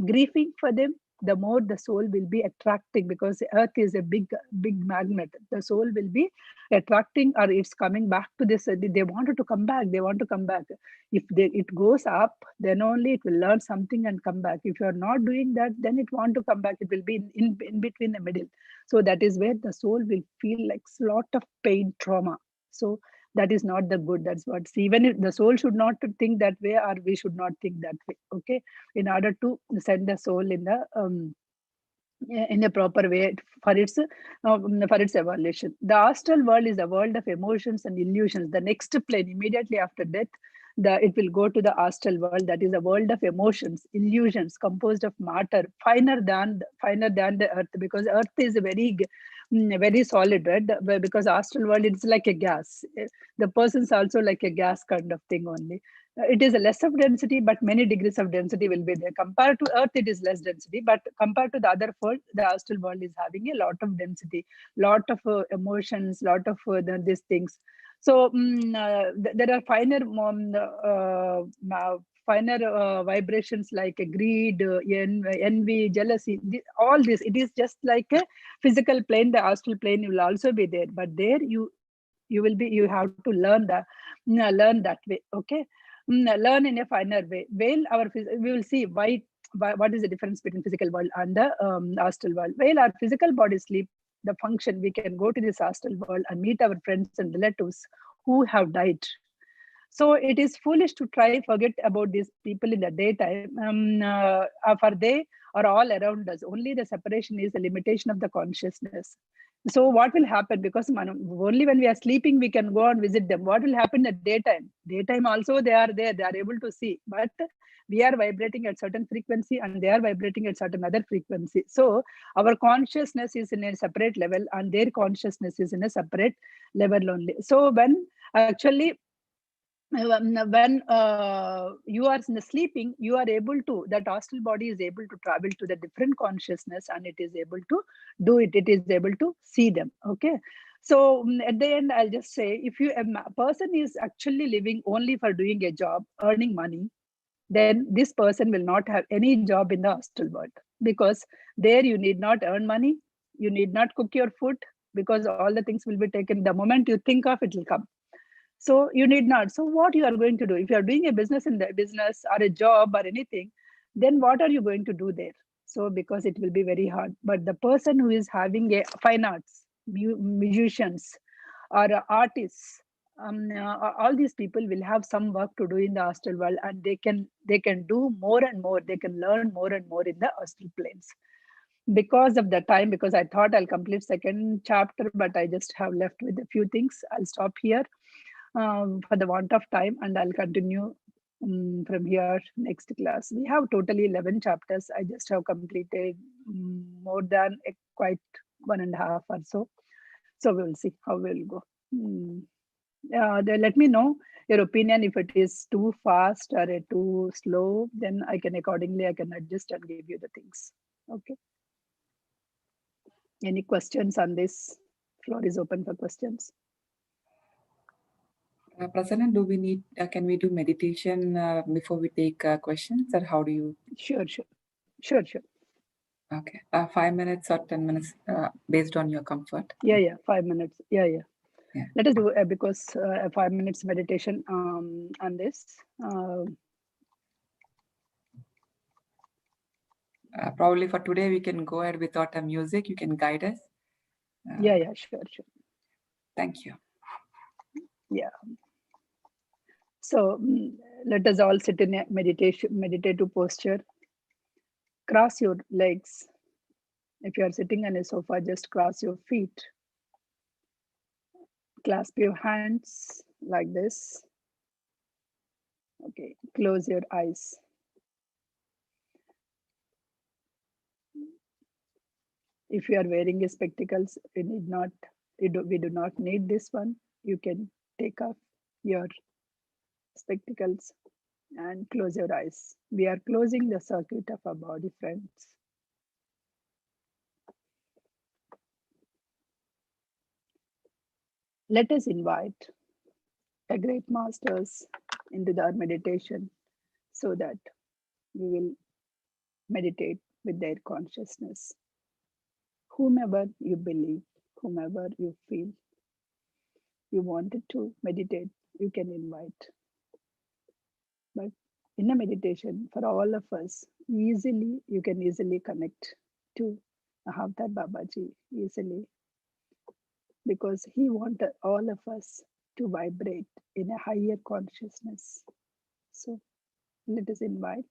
grieving for them, the more the soul will be attracting, because the earth is a big magnet. The soul will be attracting, or it's coming back to this. They wanted to come back, they want to come back. If it goes up, then only it will learn something and come back. If you are not doing that, then it want to come back, it will be in between the middle. So that is where the soul will feel like a lot of pain, trauma. So That is not the good. That's what. See, even if the soul should not think that way, or we should not think that way. Okay, in order to send the soul in a proper way for its evolution. The astral world is a world of emotions and illusions. The next plane immediately after death, it will go to the astral world. That is a world of emotions, illusions composed of matter, finer than the earth, because earth is very solid, right? Because astral world, it's like a gas. The person's also like a gas kind of thing only. It is a less of density, but many degrees of density will be there. Compared to earth, it is less density, but compared to the other world, the astral world is having a lot of density, lot of emotions, lot of these things. So there are finer vibrations like vibrations like greed, envy, jealousy, all this. It is just like a physical plane. The astral plane will also be there, but there you have to learn that way. Okay, learn in a finer way. We will see what is the difference between physical world and the astral world. While our physical body sleep, the function, we can go to this astral world and meet our friends and relatives who have died. So it is foolish to try forget about these people in the daytime, for they are all around us. Only the separation is the limitation of the consciousness. So what will happen? Because only when we are sleeping we can go and visit them. What will happen at daytime? Daytime also they are there. They are able to see, but we are vibrating at certain frequency and they are vibrating at certain other frequency. So our consciousness is in a separate level and their consciousness is in a separate level only. So when actually when you are sleeping, you are able to, that astral body is able to travel to the different consciousness and it is able to do it. It is able to see them. Okay. So at the end, I'll just say, if a person is actually living only for doing a job, earning money, then this person will not have any job in the astral world, because there you need not earn money, you need not cook your food, because all the things will be taken. The moment you think of it will come. So you need not. So what you are going to do, if you are doing a business in the business or a job or anything, then what are you going to do there? So because it will be very hard. But the person who is having a fine arts, musicians or artists, all these people will have some work to do in the astral world, and they can do more and more. They can learn more and more in the astral planes. Because of the time, because I thought I'll complete second chapter, but I just have left with a few things. I'll stop here for the want of time, and I'll continue from here next class. We have totally 11 chapters. I just have completed more than quite 1.5 or so. So we'll see how we'll go. Let me know your opinion. If it is too fast or too slow, then I can adjust and give you the things. Okay. Any questions on this? Floor is open for questions. Prasanna, can we do meditation before we take questions, or how do you? Sure. Okay, 5 minutes or 10 minutes, based on your comfort. Yeah, 5 minutes. Yeah. Let us do because 5 minutes meditation on this. Probably for today, we can go ahead without a music. You can guide us. Yeah, sure. Thank you. Yeah. So let us all sit in a meditative posture. Cross your legs. If you are sitting on a sofa, just cross your feet. Clasp your hands like this. Okay, close your eyes. If you are wearing spectacles, we do not need this one. You can take off your spectacles and close your eyes. We are closing the circuit of our body, friends. Let us invite a great masters into our meditation so that we will meditate with their consciousness. Whomever you believe, whomever you feel you wanted to meditate, you can invite. But in a meditation, for all of us, you can easily connect to Avatar Babaji easily, because he wanted all of us to vibrate in a higher consciousness. So let us invite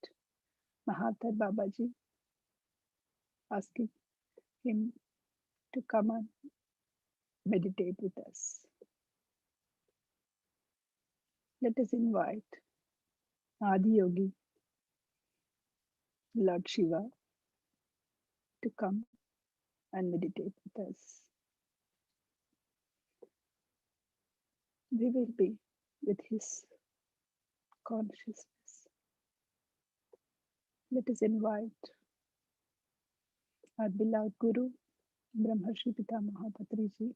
Mahathir Babaji, asking him to come and meditate with us. Let us invite Adi Yogi, Lord Shiva, to come and meditate with us. We will be with his consciousness. Let us invite our beloved Guru, Brahmarshi Pitamaha Patriji,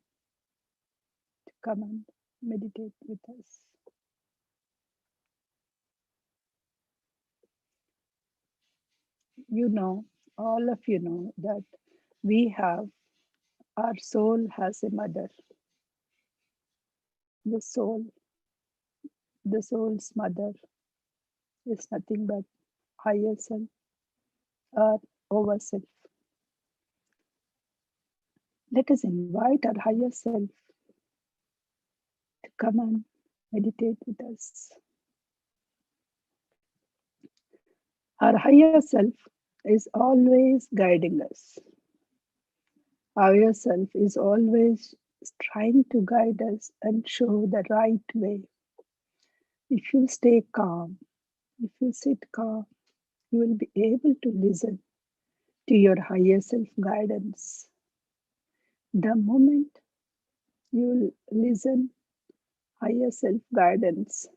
to come and meditate with us. You know, all of you know that our soul has a mother. The soul, the soul's mother is nothing but higher self or over self. Let us invite our higher self to come and meditate with us. Our higher self is always guiding us. Our higher self is always trying to guide us and show the right way. If you stay calm, if you sit calm, you will be able to listen to your higher self guidance. The moment you will listen higher self guidance,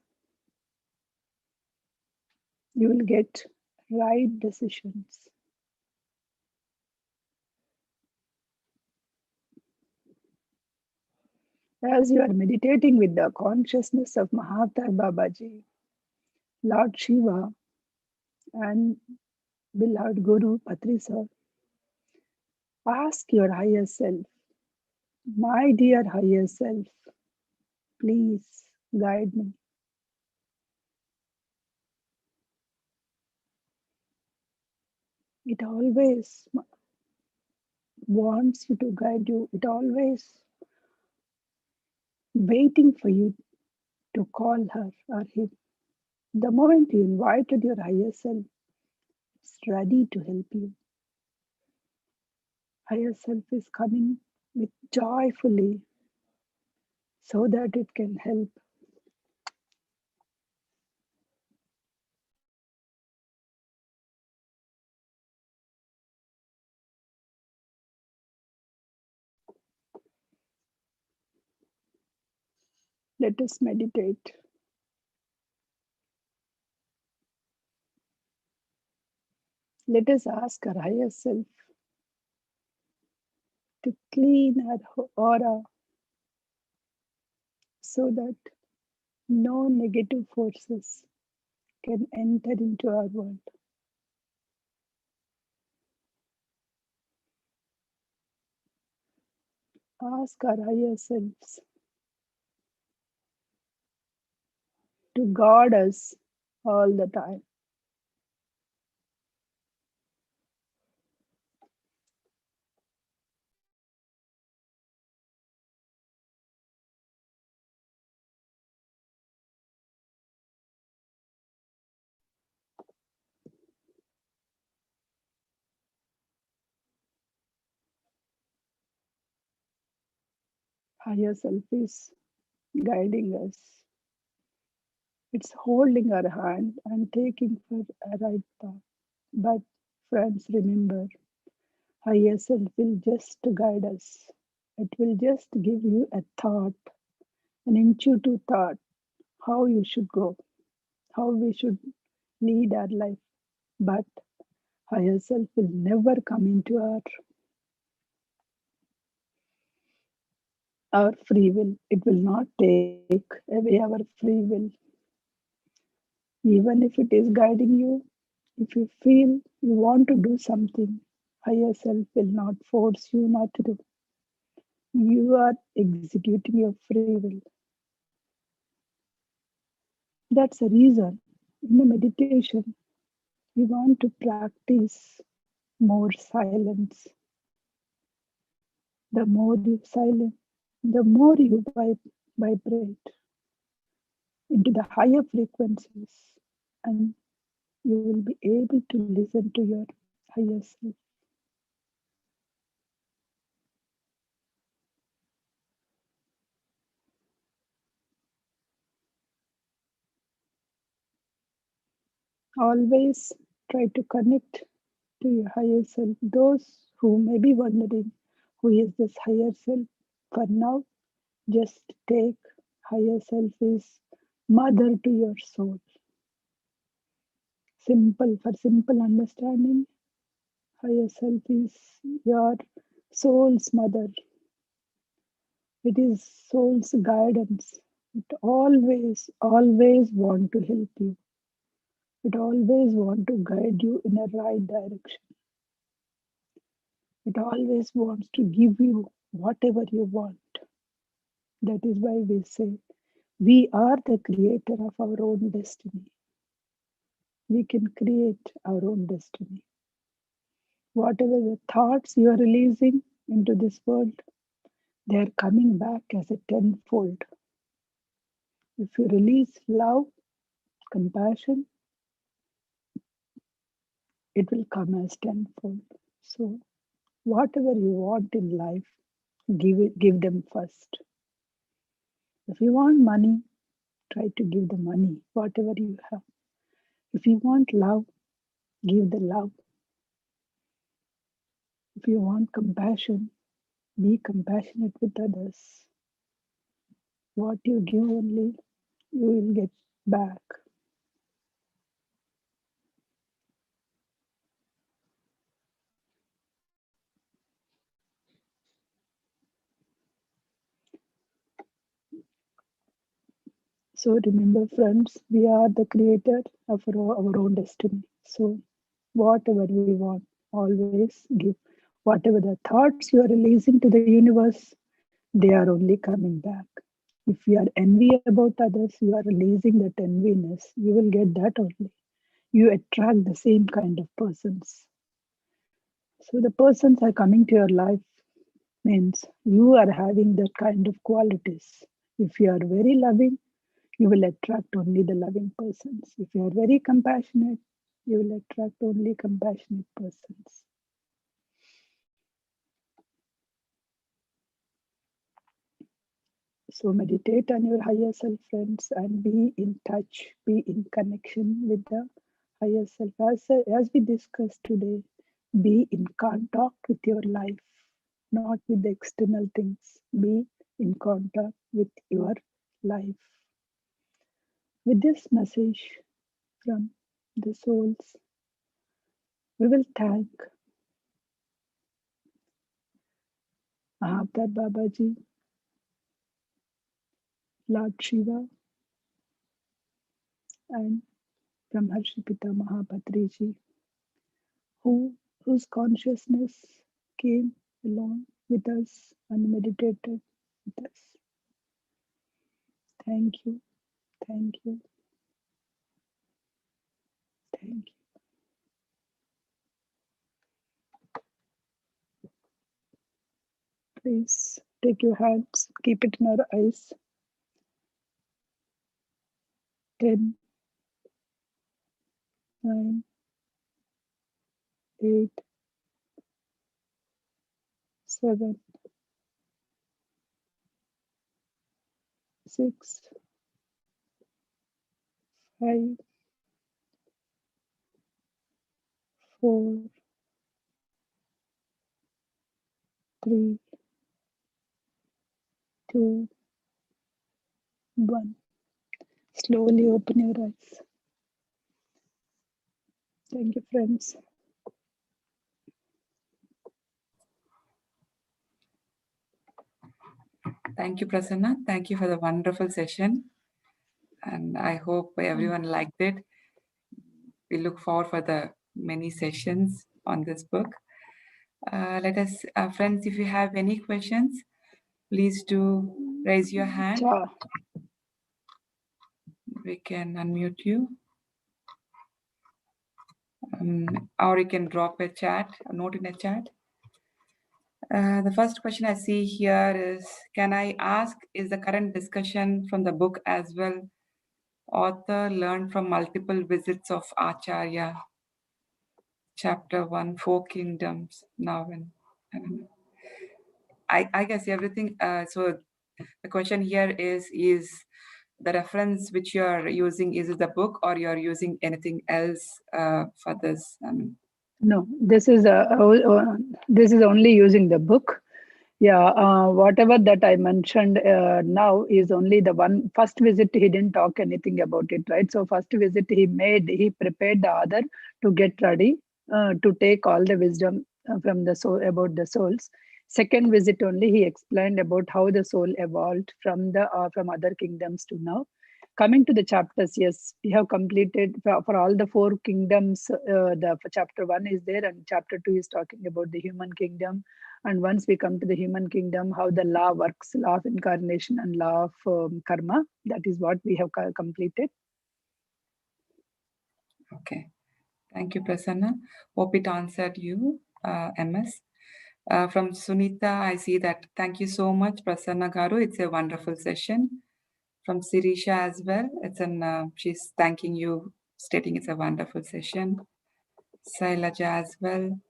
you will get right decisions. As you are meditating with the consciousness of Mahathir Babaji, Lord Shiva, and beloved Guru Patri Sir, ask your higher self, my dear higher self, please guide me. It always wants you to guide you. It always waiting for you to call her or him. The moment you invited your higher self, it's ready to help you. Higher self is coming with joyfully so that it can help. Let us meditate. Let us ask our higher self to clean our aura so that no negative forces can enter into our world. Ask our higher selves to guard us all the time. Higher self is guiding us. It's holding our hand and taking for a right path. But friends, remember, higher self will just guide us. It will just give you a thought, an intuitive thought, how you should go, how we should lead our life. But higher self will never come into our free will. It will not take away our free will. Even if it is guiding you, if you feel you want to do something, higher self will not force you not to do. You are executing your free will. That's a reason in the meditation we want to practice more silence. The more you silent, the more you vibrate. into the higher frequencies, and you will be able to listen to your higher self. Always try to connect to your higher self. Those who may be wondering who is this higher self, for now, just take higher self is mother to your soul. Simple, for simple understanding, higher self is your soul's mother. It is soul's guidance. It always want to help you. It always want to guide you in a right direction. It always wants to give you whatever you want. That is why we say we are the creator of our own destiny. We can create our own destiny. Whatever the thoughts you are releasing into this world, they are coming back as a tenfold. If you release love, compassion, it will come as tenfold. So, whatever you want in life, give them first. If you want money, try to give the money, whatever you have. If you want love, give the love. If you want compassion, be compassionate with others. What you give only, you will get back. So remember, friends, we are the creator of our own destiny. So whatever we want, always give. Whatever the thoughts you are releasing to the universe, they are only coming back. If you are envy about others, you are releasing that enviness. You will get that only. You attract the same kind of persons. So the persons are coming to your life means you are having that kind of qualities. If you are very loving, you will attract only the loving persons. If you are very compassionate, you will attract only compassionate persons. So meditate on your higher self, friends, and be in touch, be in connection with the higher self. As we discussed today, be in contact with your life, not with the external things. Be in contact with your life. With this message from the souls, we will thank Mahavtar Babaji, Lord Shiva, and Brahmarshi Pitamaha Patriji, whose consciousness came along with us and meditated with us. Thank you, thank you, thank you. Please take your hands, keep it in our eyes. 10, 9, 8, 7, 6, 5, 4, 3, 2, 1. Slowly open your eyes. Thank you, friends. Thank you, Prasanna. Thank you for the wonderful session. And I hope everyone liked it. We look forward for the many sessions on this book. Let us, friends, if you have any questions, please do raise your hand. Ciao. We can unmute you. Or you can drop a note in a chat. The first question I see here is, can I ask, is the current discussion from the book as well Author learned from multiple visits of Acharya. Chapter 1, Four Kingdoms. Now, I don't know. I guess everything. So the question here is the reference which you are using, is it the book or you are using anything else for this? No, this is only using the book. Yeah, whatever that I mentioned now is only the one first visit. He didn't talk anything about it, right? So first visit he prepared the other to get ready to take all the wisdom from the soul about the souls. Second visit only he explained about how the soul evolved from other kingdoms to now. Coming to the chapters, yes, we have completed for all the four kingdoms. The for chapter 1 is there, and chapter 2 is talking about the human kingdom. And once we come to the human kingdom, how the law works, law of incarnation and law of karma, that is what we have completed. Okay. Thank you, Prasanna. Hope it answered you, MS. From Sunita, I see that. Thank you so much, Prasanna Garu. It's a wonderful session. From Sirisha as well. She's thanking you, stating it's a wonderful session. Sailaja as well.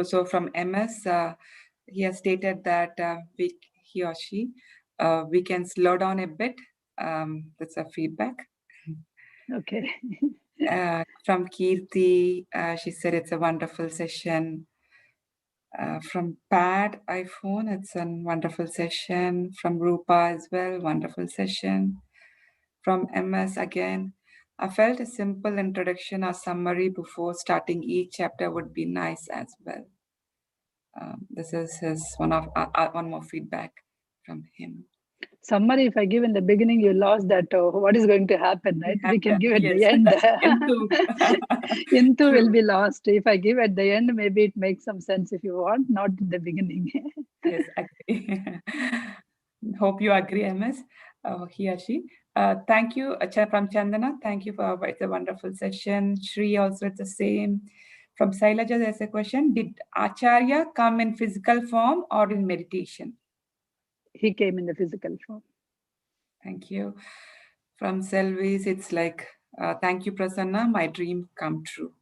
So from MS, he has stated that he or she, we can slow down a bit. That's a feedback. Okay. From Kirti, she said it's a wonderful session. From Pad iPhone, it's a wonderful session. From Rupa as well, wonderful session. From MS again, I felt a simple introduction or summary before starting each chapter would be nice as well. This is his one more feedback from him. Summary, if I give in the beginning, you lost that. What is going to happen, right? We can give at Yes, the end. into Into will true. be lost. If I give at the end, maybe it makes some sense if you want, not in the beginning. Yes, agree. Hope you agree, MS. He or she. Thank you, from Chandana. Thank you for it's a wonderful session. Shri also it's the same. From Sailaja, there's a question: did Acharya come in physical form or in meditation? He came in the physical form. Thank you. From Selvis, it's like, thank you, Prasanna. My dream come true.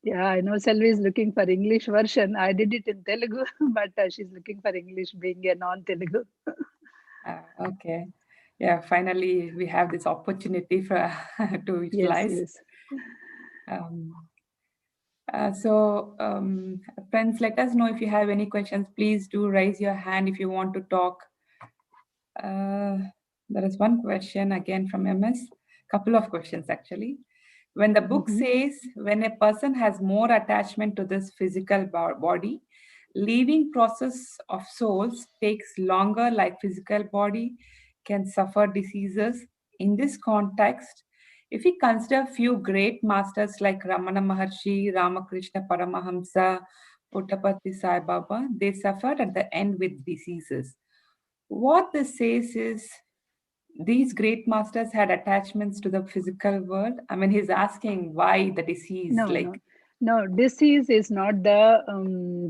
Yeah, I know Selvi is looking for English version. I did it in Telugu, but she's looking for English being a non-Telugu. Okay. Yeah, finally we have this opportunity for to Yes, utilize. yes. Um, Friends, let us know if you have any questions. Please do raise your hand if you want to talk. There is one question again from MS. Couple of questions actually. When the book says when a person has more attachment to this physical body, leaving process of souls takes longer, like physical body can suffer diseases. In this context, if we consider few great masters like Ramana Maharshi, Ramakrishna Paramahamsa, Puttapati Sai Baba, they suffered at the end with diseases. What this says is these great masters had attachments to the physical world. I mean, he's asking why the disease, No, like, no, no. Disease is not the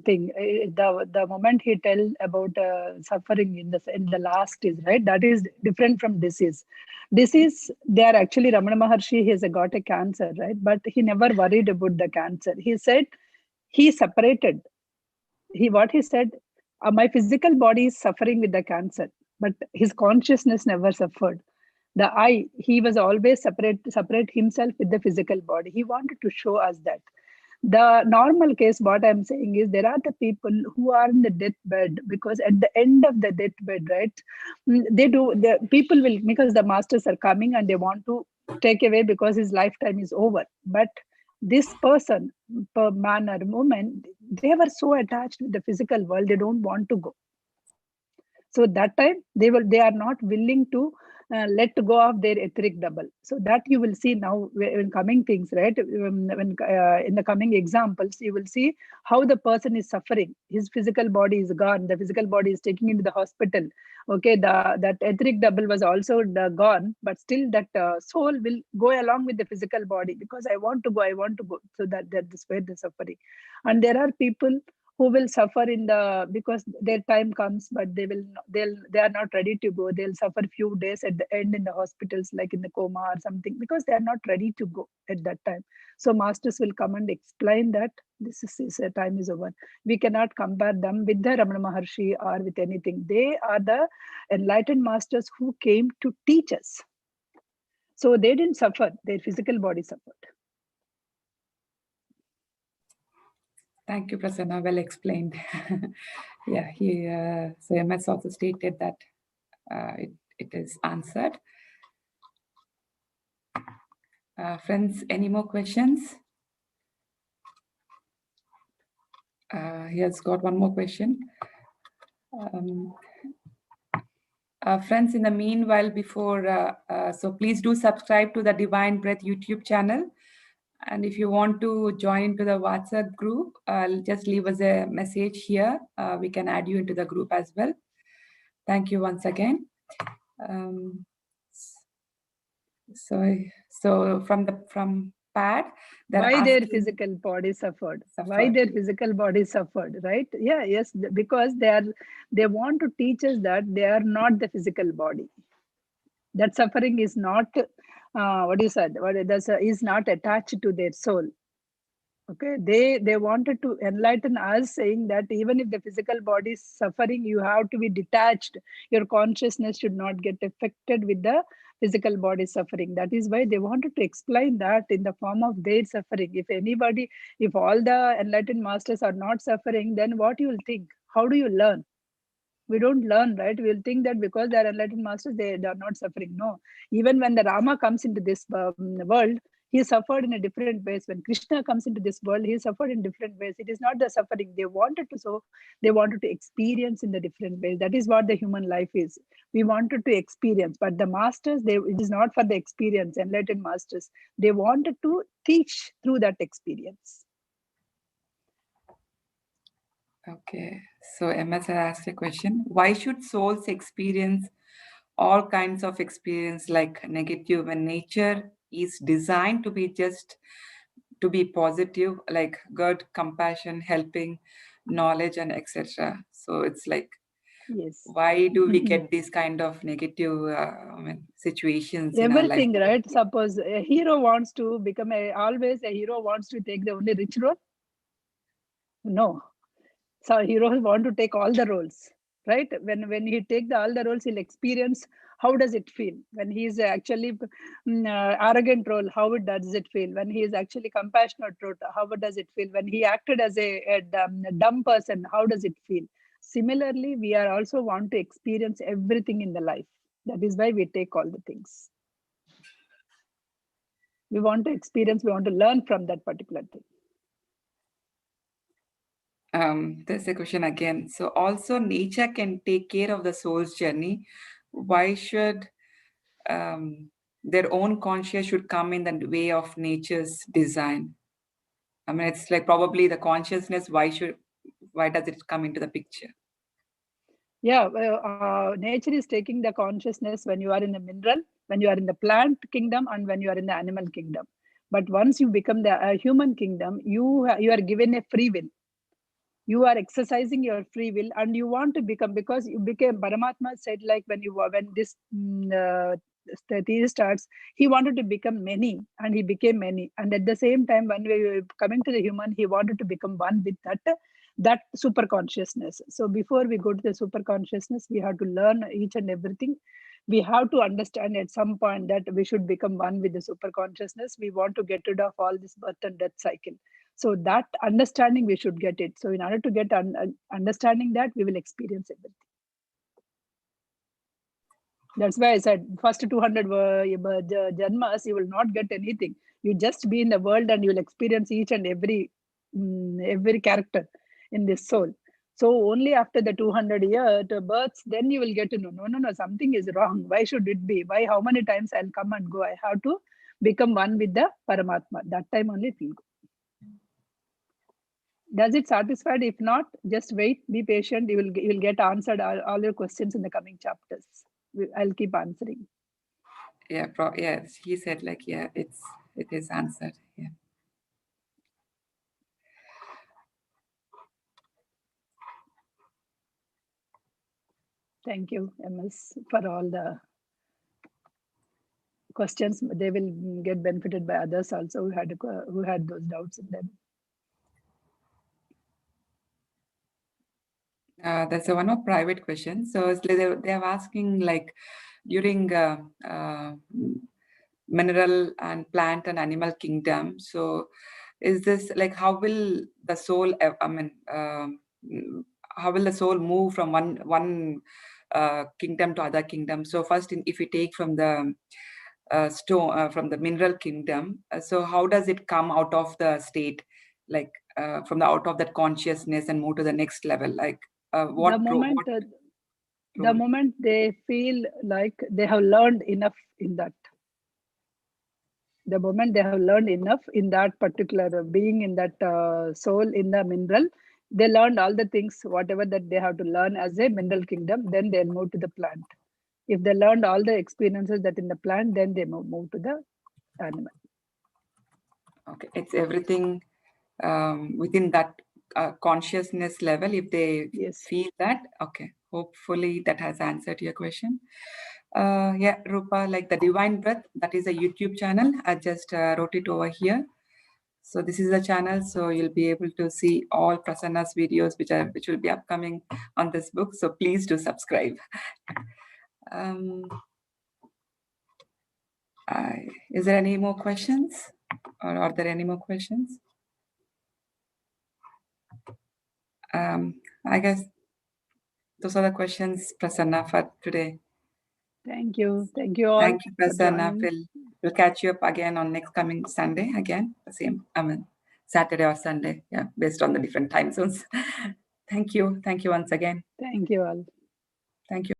thing. The moment he tell about suffering in the last is right. That is different from disease. Disease, they are actually Ramana Maharshi. He has got a cancer, right? But he never worried about the cancer. He said he separated. He said, my physical body is suffering with the cancer, but his consciousness never suffered. The I, he was always separate himself with the physical body. He wanted to show us that the normal case, what I'm saying is there are the people who are in the deathbed, because at the end of the deathbed, right, the people will, because the masters are coming and they want to take away because his lifetime is over. But this person, per man or woman, they were so attached with the physical world, they don't want to go. So that time they are not willing to let go of their etheric double. So that you will see now when coming things, right? When in the coming examples, you will see how the person is suffering. His physical body is gone. The physical body is taken into the hospital. Okay, that etheric double was also gone, but still that soul will go along with the physical body because I want to go. So that is where the suffering. And there are people who will suffer in the, because their time comes, but they are not ready to go. They'll suffer few days at the end in the hospitals, like in the coma or something, because they are not ready to go at that time. So masters will come and explain that this is time is over. We cannot compare them with the Ramana Maharshi or with anything. They are the enlightened masters who came to teach us. So they didn't suffer, their physical body suffered. Thank you, Prasanna. Well explained. Yeah, so MS also stated that it is answered. Friends, any more questions? He has got one more question. Friends, in the meanwhile, so please do subscribe to the Divine Breath YouTube channel. And if you want to join into the WhatsApp group, just leave us a message here. We can add you into the group as well. Thank you once again. So from Pat, why their physical body suffered. Why their physical body suffered, right? Yes, because they want to teach us that they are not the physical body. That suffering is not is not attached to their soul. Okay, they wanted to enlighten us, saying that even if the physical body is suffering, you have to be detached. Your consciousness should not get affected with the physical body suffering. That is why they wanted to explain that in the form of their suffering. If all the enlightened masters are not suffering, then what you will think? How do you learn? We don't learn, right? We'll think that because they are enlightened masters, they are not suffering. No, even when the Rama comes into this world, he suffered in a different ways. When Krishna comes into this world, he suffered in different ways. It is not the suffering they wanted to, so they wanted to experience in the different ways. That is what the human life is. We wanted to experience, but the masters, it is not for the experience. Enlightened masters, they wanted to teach through that experience. Okay, so MS has asked a question. Why should souls experience all kinds of experience like negative when nature is designed to be positive, like good, compassion, helping, knowledge, and etc. So it's like, yes, why do we get these kind of negative situations in our life? Everything, right? Suppose a hero wants to become always a hero wants to take the only rich role. No, so heroes want to take all the roles, right? When he take all the roles, he'll experience how does it feel when he is actually arrogant role. How does it feel when he is actually compassionate role? How does it feel when he acted as a dumb person? How does it feel? Similarly, we are also want to experience everything in the life. That is why we take all the things. We want to experience. We want to learn from that particular thing. There's a question again. So also nature can take care of the soul's journey. Why should their own conscious should come in the way of nature's design? I mean, it's like probably the consciousness. Why does it come into the picture? Yeah, nature is taking the consciousness when you are in the mineral, when you are in the plant kingdom, and when you are in the animal kingdom. But once you become the human kingdom, you are given a free will. You are exercising your free will, and you want to become, because you became, Paramatma said, like when this theory starts, he wanted to become many, and he became many. And at the same time, when we were coming to the human, he wanted to become one with that super consciousness. So before we go to the super consciousness, we have to learn each and everything. We have to understand at some point that we should become one with the super consciousness. We want to get rid of all this birth and death cycle. So that understanding, we should get it. So in order to get understanding that, we will experience everything. That's why I said first 200 janmas, you will not get anything. You just be in the world and you will experience each and every character in this soul. So only after the 200 births, then you will get to know, no, something is wrong. Why should it be? Why? How many times I'll come and go? I have to become one with the Paramatma. That time only it will go. Does it satisfied? If not, just wait, be patient. You will get answered all your questions in the coming chapters. I'll keep answering. Yeah, yes, he said like, yeah, it is answered. Yeah. Thank you, MS, for all the questions. They will get benefited by others also who had those doubts in them. That's one of private question. So it's like they are asking like during mineral and plant and animal kingdom. So is this like how will the soul? How will the soul move from one kingdom to other kingdom? So first, if we take from the stone from the mineral kingdom, so how does it come out of the state, like from the out of that consciousness and move to the next level? Like The moment, the role? moment they feel like they have learned enough in that, the moment they have learned enough in that particular being, in that soul, in the mineral, they learned all the things, whatever that they have to learn as a mineral kingdom, then they'll move to the plant. If they learned all the experiences that in the plant, then they move to the animal. Okay, it's everything within that consciousness level. If they Yes. feel that, okay, hopefully that has answered your question. Yeah, Rupa, like the Divine Breath, that is a YouTube channel. I just wrote it over here. So this is the channel, so you'll be able to see all Prasanna's videos, which will be upcoming on this book. So please do subscribe. Is there any more questions, or are there any more questions? I guess those are the questions, Prasanna, for today. Thank you. Thank you all Thank you, for Prasanna. joining. We'll catch you up again on next coming Sunday again. The same, Saturday or Sunday, yeah, based on the different time zones. Thank you. Thank you once again. Thank you all. Thank you.